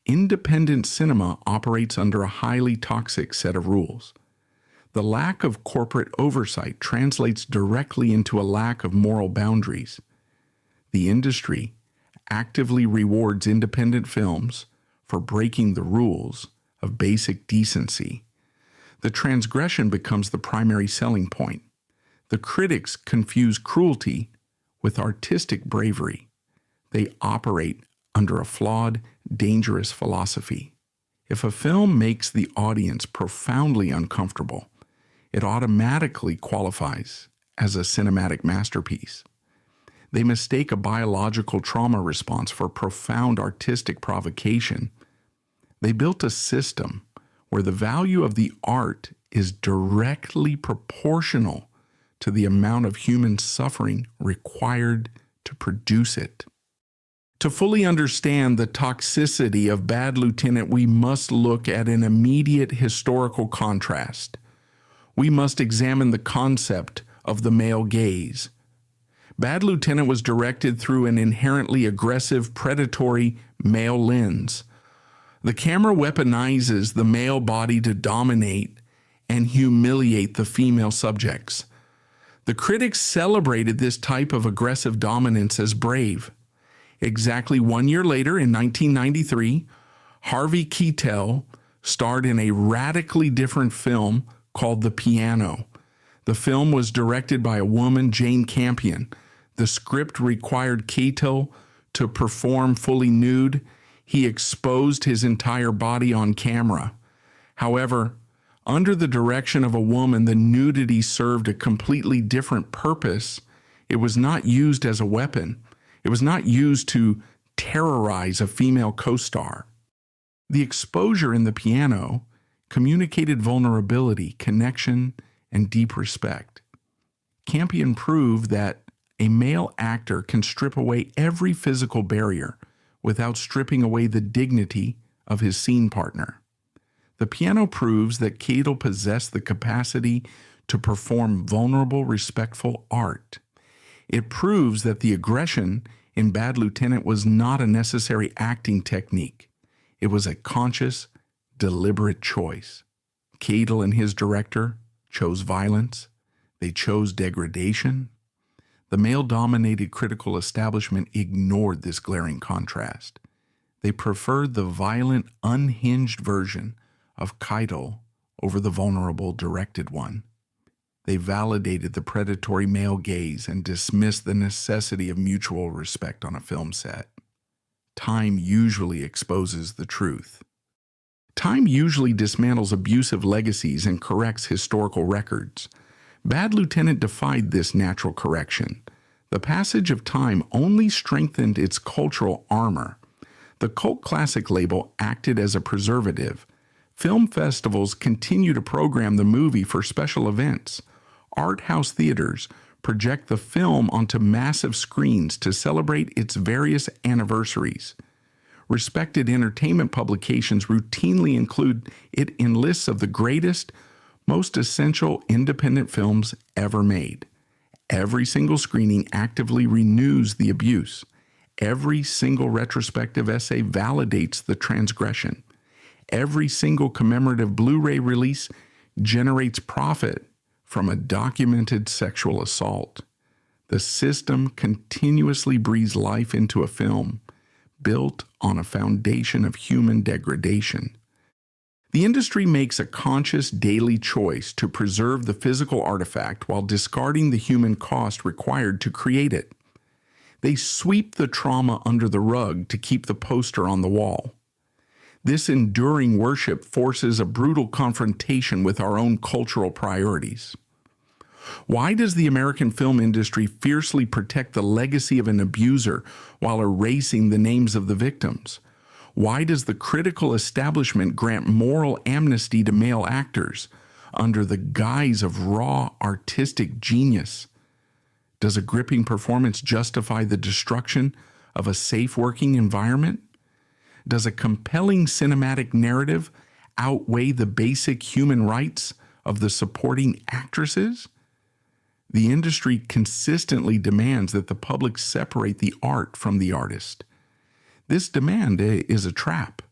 [SPEAKER 1] Independent cinema operates under a highly toxic set of rules. The lack of corporate oversight translates directly into a lack of moral boundaries. The industry actively rewards independent films for breaking the rules of basic decency. The transgression becomes the primary selling point. The critics confuse cruelty with artistic bravery. They operate under a flawed, dangerous philosophy. If a film makes the audience profoundly uncomfortable, it automatically qualifies as a cinematic masterpiece. They mistake a biological trauma response for profound artistic provocation. They built a system where the value of the art is directly proportional to the amount of human suffering required to produce it. To fully understand the toxicity of Bad Lieutenant, we must look at an immediate historical contrast. We must examine the concept of the male gaze. Bad Lieutenant was directed through an inherently aggressive, predatory male lens. The camera weaponizes the male body to dominate and humiliate the female subjects. The critics celebrated this type of aggressive dominance as brave. Exactly 1 year later, in 1993, Harvey Keitel starred in a radically different film called The Piano. The film was directed by a woman, Jane Campion. The script required Keitel to perform fully nude. He exposed his entire body on camera. However, under the direction of a woman, the nudity served a completely different purpose. It was not used as a weapon. It was not used to terrorize a female co-star. The exposure in The Piano communicated vulnerability, connection, and deep respect. Campion proved that a male actor can strip away every physical barrier without stripping away the dignity of his scene partner. The Piano proves that Keitel possessed the capacity to perform vulnerable, respectful art. It proves that the aggression in Bad Lieutenant was not a necessary acting technique. It was a conscious, deliberate choice. Keitel and his director chose violence. They chose degradation. The male-dominated critical establishment ignored this glaring contrast. They preferred the violent, unhinged version of Keitel over the vulnerable, directed one. They validated the predatory male gaze and dismissed the necessity of mutual respect on a film set. Time usually exposes the truth. Time usually dismantles abusive legacies and corrects historical records. Bad Lieutenant defied this natural correction. The passage of time only strengthened its cultural armor. The cult classic label acted as a preservative. Film festivals continue to program the movie for special events. Art house theaters project the film onto massive screens to celebrate its various anniversaries. Respected entertainment publications routinely include it in lists of the greatest, most essential independent films ever made. Every single screening actively renews the abuse. Every single retrospective essay validates the transgression. Every single commemorative Blu-ray release generates profit from a documented sexual assault. The system continuously breathes life into a film built on a foundation of human degradation. The industry makes a conscious daily choice to preserve the physical artifact while discarding the human cost required to create it. They sweep the trauma under the rug to keep the poster on the wall. This enduring worship forces a brutal confrontation with our own cultural priorities. Why does the American film industry fiercely protect the legacy of an abuser while erasing the names of the victims? Why does the critical establishment grant moral amnesty to male actors under the guise of raw artistic genius? Does a gripping performance justify the destruction of a safe working environment? Does a compelling cinematic narrative outweigh the basic human rights of the supporting actresses? The industry consistently demands that the public separate the art from the artist. This demand is a trap.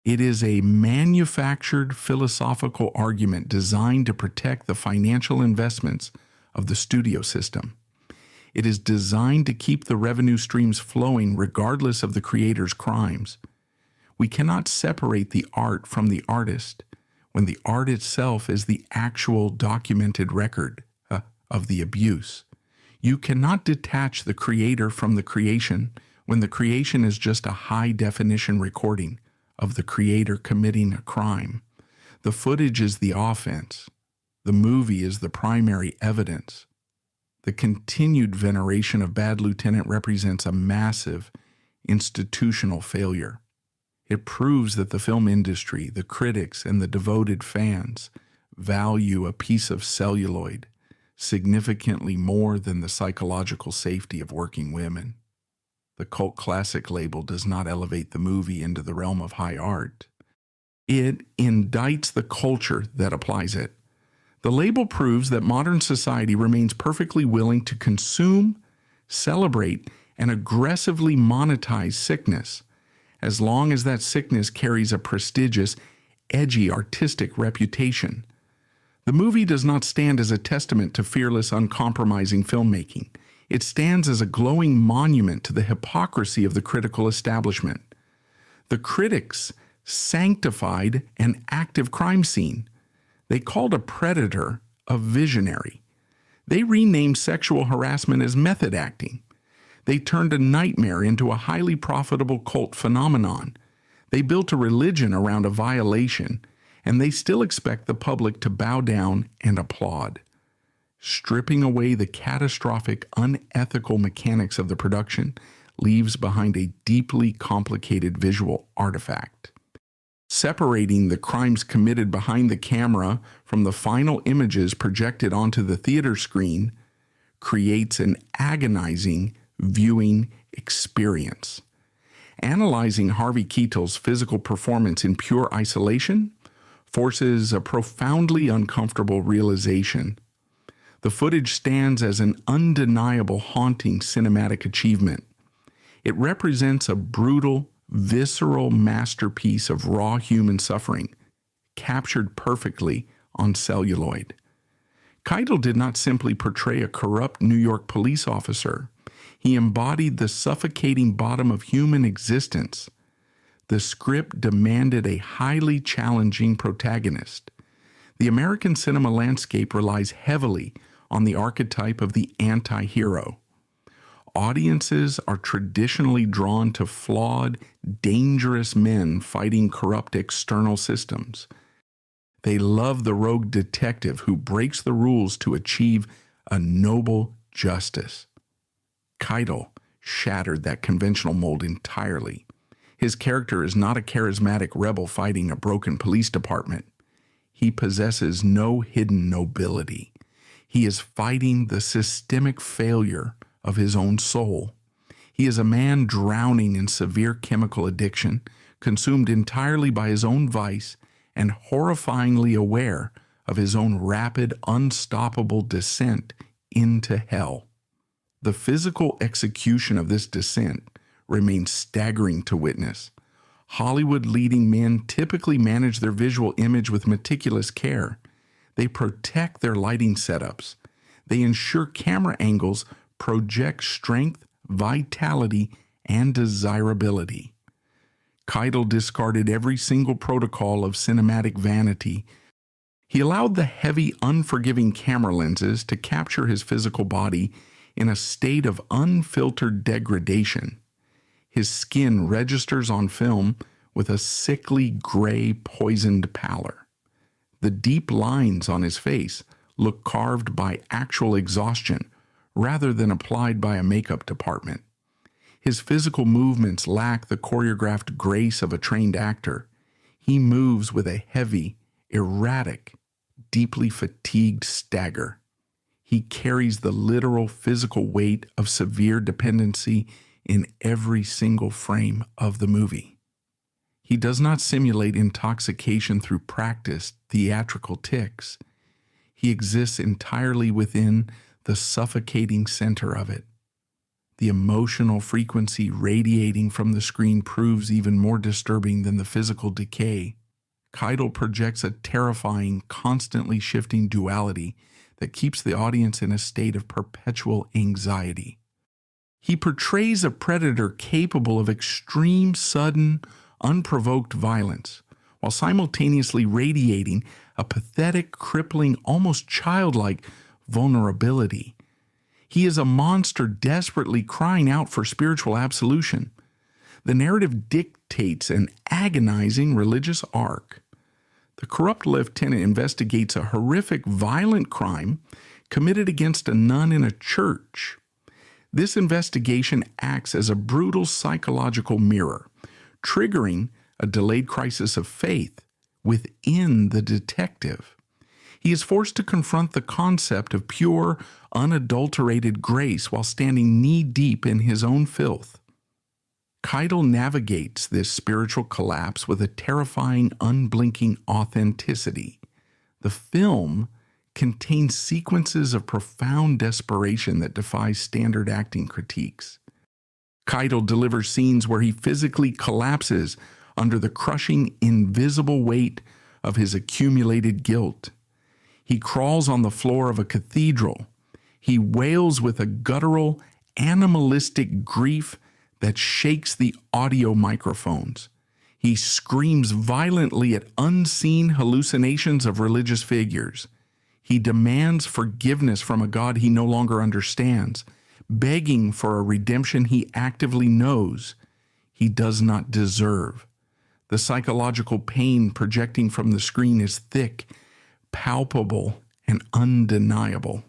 [SPEAKER 1] It is a manufactured philosophical argument designed to protect the financial investments of the studio system. It is designed to keep the revenue streams flowing regardless of the creator's crimes. We cannot separate the art from the artist when the art itself is the actual documented record of the abuse. You cannot detach the creator from the creation when the creation is just a high-definition recording of the creator committing a crime. The footage is the offense. The movie is the primary evidence. The continued veneration of Bad Lieutenant represents a massive institutional failure. It proves that the film industry, the critics, and the devoted fans value a piece of celluloid significantly more than the psychological safety of working women. The cult classic label does not elevate the movie into the realm of high art. It indicts the culture that applies it. The label proves that modern society remains perfectly willing to consume, celebrate, and aggressively monetize sickness, as long as that sickness carries a prestigious, edgy, artistic reputation. The movie does not stand as a testament to fearless, uncompromising filmmaking. It stands as a glowing monument to the hypocrisy of the critical establishment. The critics sanctified an active crime scene. They called a predator a visionary. They renamed sexual harassment as method acting. They turned a nightmare into a highly profitable cult phenomenon. They built a religion around a violation, and they still expect the public to bow down and applaud. Stripping away the catastrophic, unethical mechanics of the production leaves behind a deeply complicated visual artifact. Separating the crimes committed behind the camera from the final images projected onto the theater screen creates an agonizing viewing experience. Analyzing Harvey Keitel's physical performance in pure isolation forces a profoundly uncomfortable realization. The footage stands as an undeniable, haunting cinematic achievement. It represents a brutal, visceral masterpiece of raw human suffering, captured perfectly on celluloid. Keitel did not simply portray a corrupt New York police officer. He embodied the suffocating bottom of human existence. The script demanded a highly challenging protagonist. The American cinema landscape relies heavily on the archetype of the anti-hero. Audiences are traditionally drawn to flawed, dangerous men fighting corrupt external systems. They love the rogue detective who breaks the rules to achieve a noble justice. Keitel shattered that conventional mold entirely. His character is not a charismatic rebel fighting a broken police department. He possesses no hidden nobility. He is fighting the systemic failure of his own soul. He is a man drowning in severe chemical addiction, consumed entirely by his own vice, and horrifyingly aware of his own rapid, unstoppable descent into hell. The physical execution of this descent remains staggering to witness. Hollywood leading men typically manage their visual image with meticulous care. They protect their lighting setups. They ensure camera angles project strength, vitality, and desirability. Keitel discarded every single protocol of cinematic vanity. He allowed the heavy, unforgiving camera lenses to capture his physical body in a state of unfiltered degradation. His skin registers on film with a sickly, gray, poisoned pallor. The deep lines on his face look carved by actual exhaustion rather than applied by a makeup department. His physical movements lack the choreographed grace of a trained actor. He moves with a heavy, erratic, deeply fatigued stagger. He carries the literal physical weight of severe dependency in every single frame of the movie. He does not simulate intoxication through practiced theatrical tics. He exists entirely within the suffocating center of it. The emotional frequency radiating from the screen proves even more disturbing than the physical decay. Keitel projects a terrifying, constantly shifting duality that keeps the audience in a state of perpetual anxiety. He portrays a predator capable of extreme, sudden, unprovoked violence, while simultaneously radiating a pathetic, crippling, almost childlike vulnerability. He is a monster desperately crying out for spiritual absolution. The narrative dictates an agonizing religious arc. The corrupt lieutenant investigates a horrific, violent crime committed against a nun in a church. This investigation acts as a brutal psychological mirror, triggering a delayed crisis of faith within the detective. He is forced to confront the concept of pure, unadulterated grace while standing knee-deep in his own filth. Keitel navigates this spiritual collapse with a terrifying, unblinking authenticity. The film contains sequences of profound desperation that defy standard acting critiques. Keitel delivers scenes where he physically collapses under the crushing, invisible weight of his accumulated guilt. He crawls on the floor of a cathedral. He wails with a guttural, animalistic grief that shakes the audio microphones. He screams violently at unseen hallucinations of religious figures. He demands forgiveness from a God he no longer understands, begging for a redemption he actively knows he does not deserve. The psychological pain projecting from the screen is thick, palpable, and undeniable.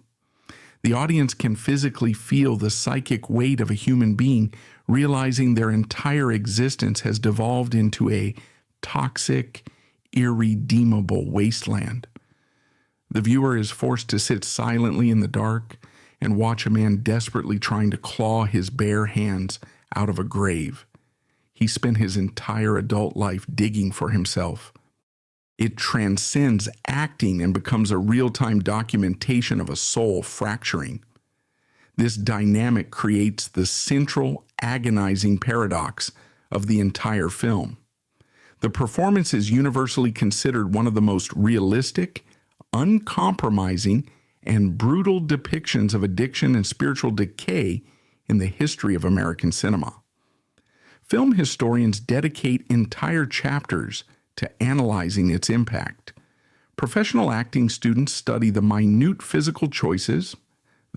[SPEAKER 1] The audience can physically feel the psychic weight of a human being, realizing their entire existence has devolved into a toxic, irredeemable wasteland. The viewer is forced to sit silently in the dark and watch a man desperately trying to claw his bare hands out of a grave. He spent his entire adult life digging for himself. It transcends acting and becomes a real-time documentation of a soul fracturing. This dynamic creates the central, agonizing paradox of the entire film. The performance is universally considered one of the most realistic, uncompromising, and brutal depictions of addiction and spiritual decay in the history of American cinema. Film historians dedicate entire chapters to analyzing its impact. Professional acting students study the minute physical choices,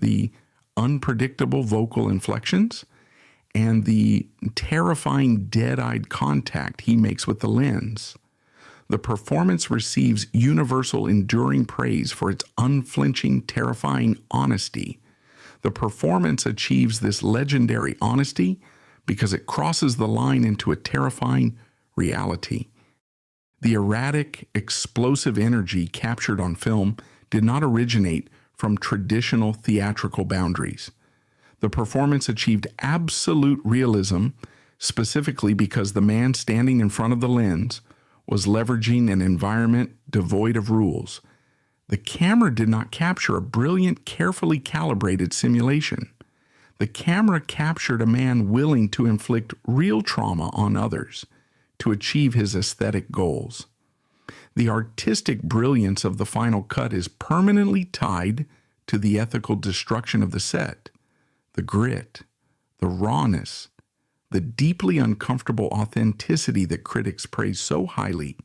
[SPEAKER 1] the unpredictable vocal inflections, and the terrifying dead-eyed contact he makes with the lens. The performance receives universal enduring praise for its unflinching, terrifying honesty. The performance achieves this legendary honesty because it crosses the line into a terrifying reality. The erratic, explosive energy captured on film did not originate from traditional theatrical boundaries. The performance achieved absolute realism, specifically because the man standing in front of the lens was leveraging an environment devoid of rules. The camera did not capture a brilliant, carefully calibrated simulation. The camera captured a man willing to inflict real trauma on others to achieve his aesthetic goals. The artistic brilliance of the final cut is permanently tied to the ethical destruction of the set. The grit, the rawness, the deeply uncomfortable authenticity that critics praise so highly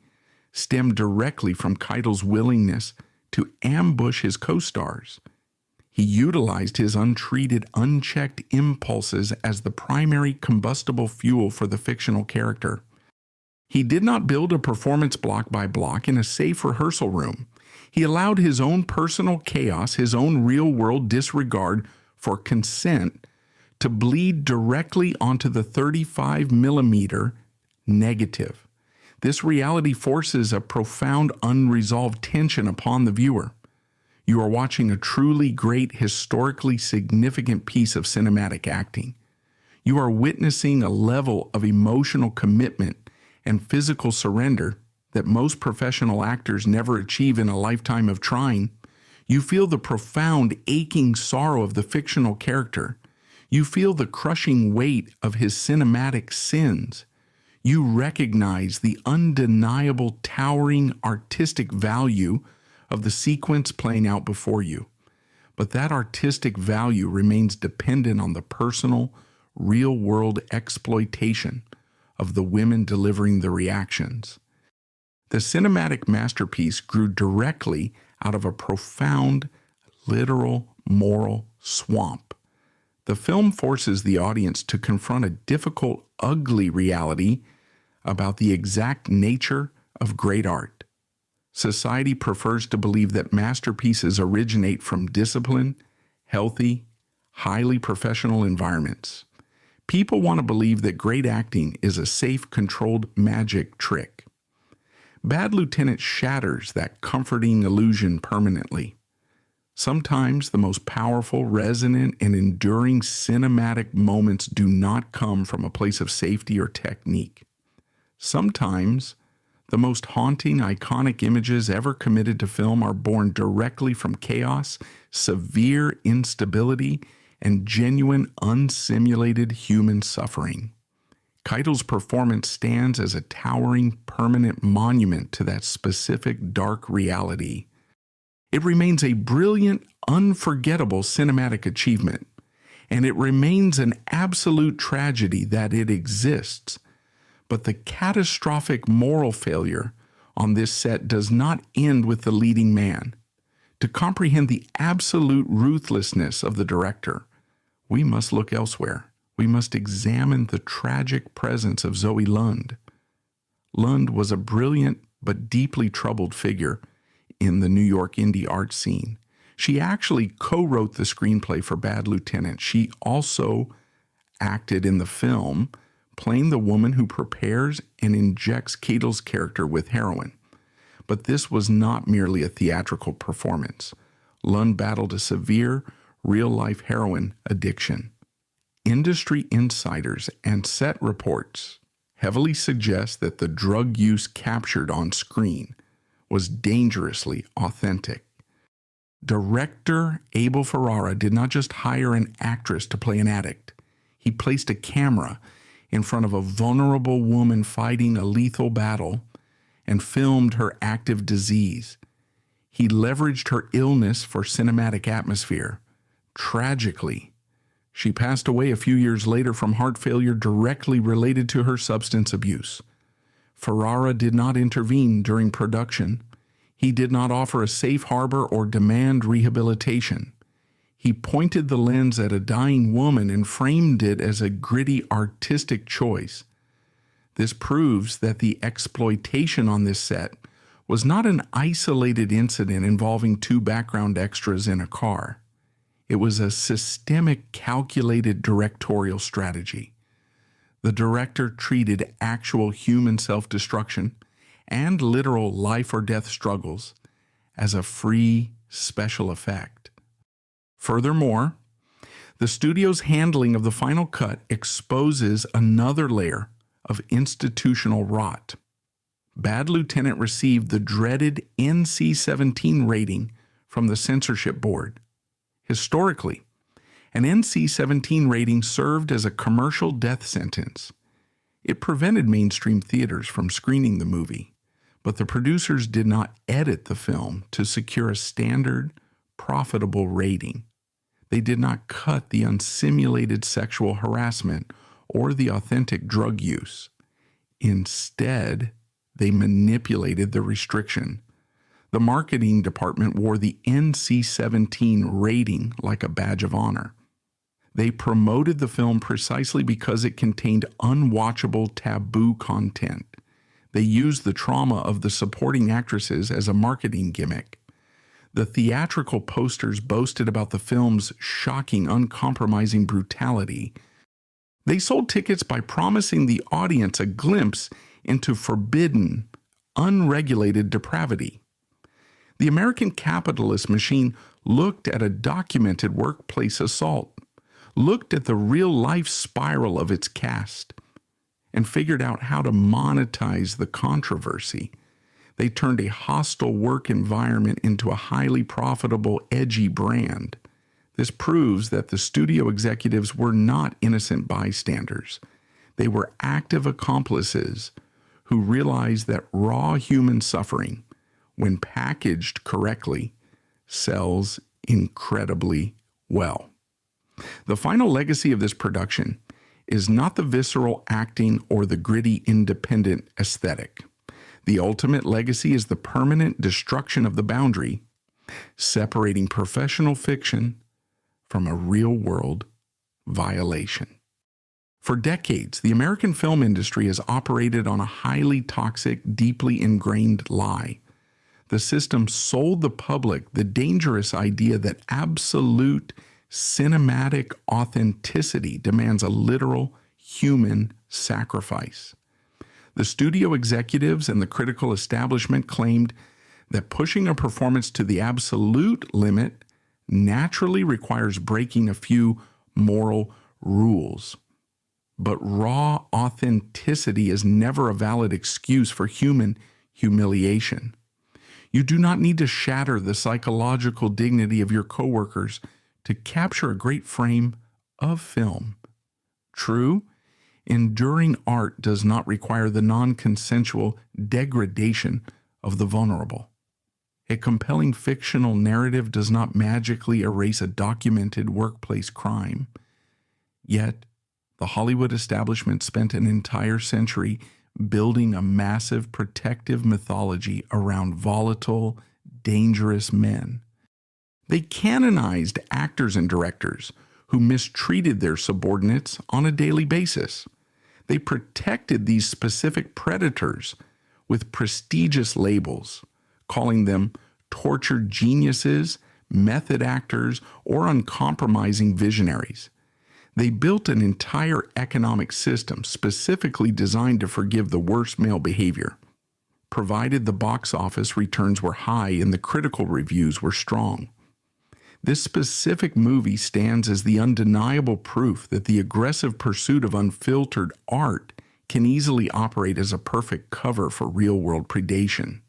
[SPEAKER 1] stem directly from Keitel's willingness to ambush his co-stars. He utilized his untreated, unchecked impulses as the primary combustible fuel for the fictional character. He did not build a performance block by block in a safe rehearsal room. He allowed his own personal chaos, his own real-world disregard for consent, to bleed directly onto the 35mm negative. This reality forces a profound unresolved tension upon the viewer. You are watching a truly great, historically significant piece of cinematic acting. You are witnessing a level of emotional commitment and physical surrender that most professional actors never achieve in a lifetime of trying. You feel the profound, aching sorrow of the fictional character. You feel the crushing weight of his cinematic sins. You recognize the undeniable, towering artistic value of the sequence playing out before you. But that artistic value remains dependent on the personal, real-world exploitation of the women delivering the reactions. The cinematic masterpiece grew directly out of a profound, literal, moral swamp. The film forces the audience to confront a difficult, ugly reality about the exact nature of great art. Society prefers to believe that masterpieces originate from disciplined, healthy, highly professional environments. People want to believe that great acting is a safe, controlled magic trick. Bad Lieutenant shatters that comforting illusion permanently. Sometimes the most powerful, resonant, and enduring cinematic moments do not come from a place of safety or technique. Sometimes the most haunting, iconic images ever committed to film are born directly from chaos, severe instability, and genuine, unsimulated human suffering. Keitel's performance stands as a towering, permanent monument to that specific dark reality. It remains a brilliant, unforgettable cinematic achievement, and it remains an absolute tragedy that it exists. But the catastrophic moral failure on this set does not end with the leading man. To comprehend the absolute ruthlessness of the director, we must look elsewhere. We must examine the tragic presence of Zoe Lund. Lund was a brilliant but deeply troubled figure in the New York indie art scene. She actually co-wrote the screenplay for Bad Lieutenant. She also acted in the film, playing the woman who prepares and injects Keitel's character with heroin. But this was not merely a theatrical performance. Lund battled a severe, real-life heroin addiction. Industry insiders and set reports heavily suggest that the drug use captured on screen was dangerously authentic. Director Abel Ferrara did not just hire an actress to play an addict. He placed a camera in front of a vulnerable woman fighting a lethal battle and filmed her active disease. He leveraged her illness for cinematic atmosphere. Tragically, she passed away a few years later from heart failure directly related to her substance abuse. Ferrara did not intervene during production. He did not offer a safe harbor or demand rehabilitation. He pointed the lens at a dying woman and framed it as a gritty artistic choice. This proves that the exploitation on this set was not an isolated incident involving two background extras in a car. It was a systemic, calculated directorial strategy. The director treated actual human self-destruction and literal life or death struggles as a free special effect. Furthermore, the studio's handling of the final cut exposes another layer of institutional rot. Bad Lieutenant received the dreaded NC-17 rating from the censorship board. Historically, an NC-17 rating served as a commercial death sentence. It prevented mainstream theaters from screening the movie, but the producers did not edit the film to secure a standard, profitable rating. They did not cut the unsimulated sexual harassment or the authentic drug use. Instead, they manipulated the restriction. The marketing department wore the NC-17 rating like a badge of honor. They promoted the film precisely because it contained unwatchable taboo content. They used the trauma of the supporting actresses as a marketing gimmick. The theatrical posters boasted about the film's shocking, uncompromising brutality. They sold tickets by promising the audience a glimpse into forbidden, unregulated depravity. The American capitalist machine looked at a documented workplace assault, looked at the real-life spiral of its cast, and figured out how to monetize the controversy. They turned a hostile work environment into a highly profitable, edgy brand. This proves that the studio executives were not innocent bystanders. They were active accomplices who realized that raw human suffering, when packaged correctly, sells incredibly well. The final legacy of this production is not the visceral acting or the gritty independent aesthetic. The ultimate legacy is the permanent destruction of the boundary, separating professional fiction from a real-world violation. For decades, the American film industry has operated on a highly toxic, deeply ingrained lie. The system sold the public the dangerous idea that absolute cinematic authenticity demands a literal human sacrifice. The studio executives and the critical establishment claimed that pushing a performance to the absolute limit naturally requires breaking a few moral rules. But raw authenticity is never a valid excuse for human humiliation. You do not need to shatter the psychological dignity of your coworkers to capture a great frame of film. True, enduring art does not require the non-consensual degradation of the vulnerable. A compelling fictional narrative does not magically erase a documented workplace crime. Yet, the Hollywood establishment spent an entire century building a massive protective mythology around volatile, dangerous men. They canonized actors and directors who mistreated their subordinates on a daily basis. They protected these specific predators with prestigious labels, calling them tortured geniuses, method actors, or uncompromising visionaries. They built an entire economic system specifically designed to forgive the worst male behavior, provided the box office returns were high and the critical reviews were strong. This specific movie stands as the undeniable proof that the aggressive pursuit of unfiltered art can easily operate as a perfect cover for real-world predation.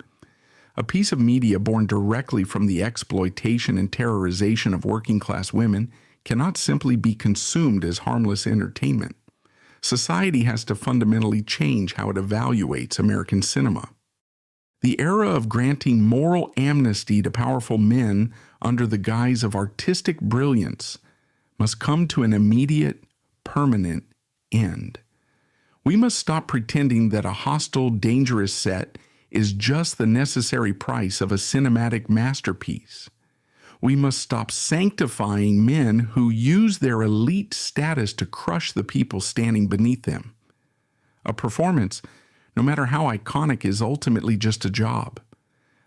[SPEAKER 1] A piece of media born directly from the exploitation and terrorization of working-class women cannot simply be consumed as harmless entertainment. Society has to fundamentally change how it evaluates American cinema. The era of granting moral amnesty to powerful men under the guise of artistic brilliance must come to an immediate, permanent end. We must stop pretending that a hostile, dangerous set is just the necessary price of a cinematic masterpiece. We must stop sanctifying men who use their elite status to crush the people standing beneath them. A performance, no matter how iconic, is ultimately just a job.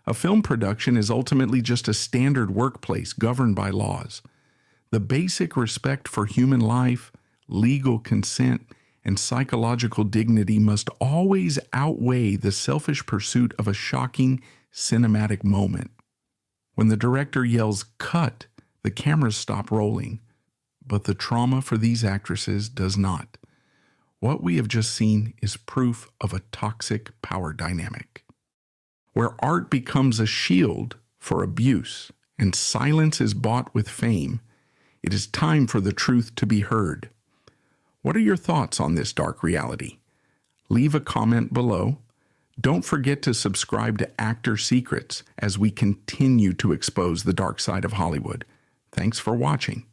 [SPEAKER 1] A film production is ultimately just a standard workplace governed by laws. The basic respect for human life, legal consent, and psychological dignity must always outweigh the selfish pursuit of a shocking cinematic moment. When the director yells, "Cut," the cameras stop rolling. But the trauma for these actresses does not. What we have just seen is proof of a toxic power dynamic, where art becomes a shield for abuse and silence is bought with fame. It is time for the truth to be heard. What are your thoughts on this dark reality? Leave a comment below. Don't forget to subscribe to Actor Secrets as we continue to expose the dark side of Hollywood. Thanks for watching.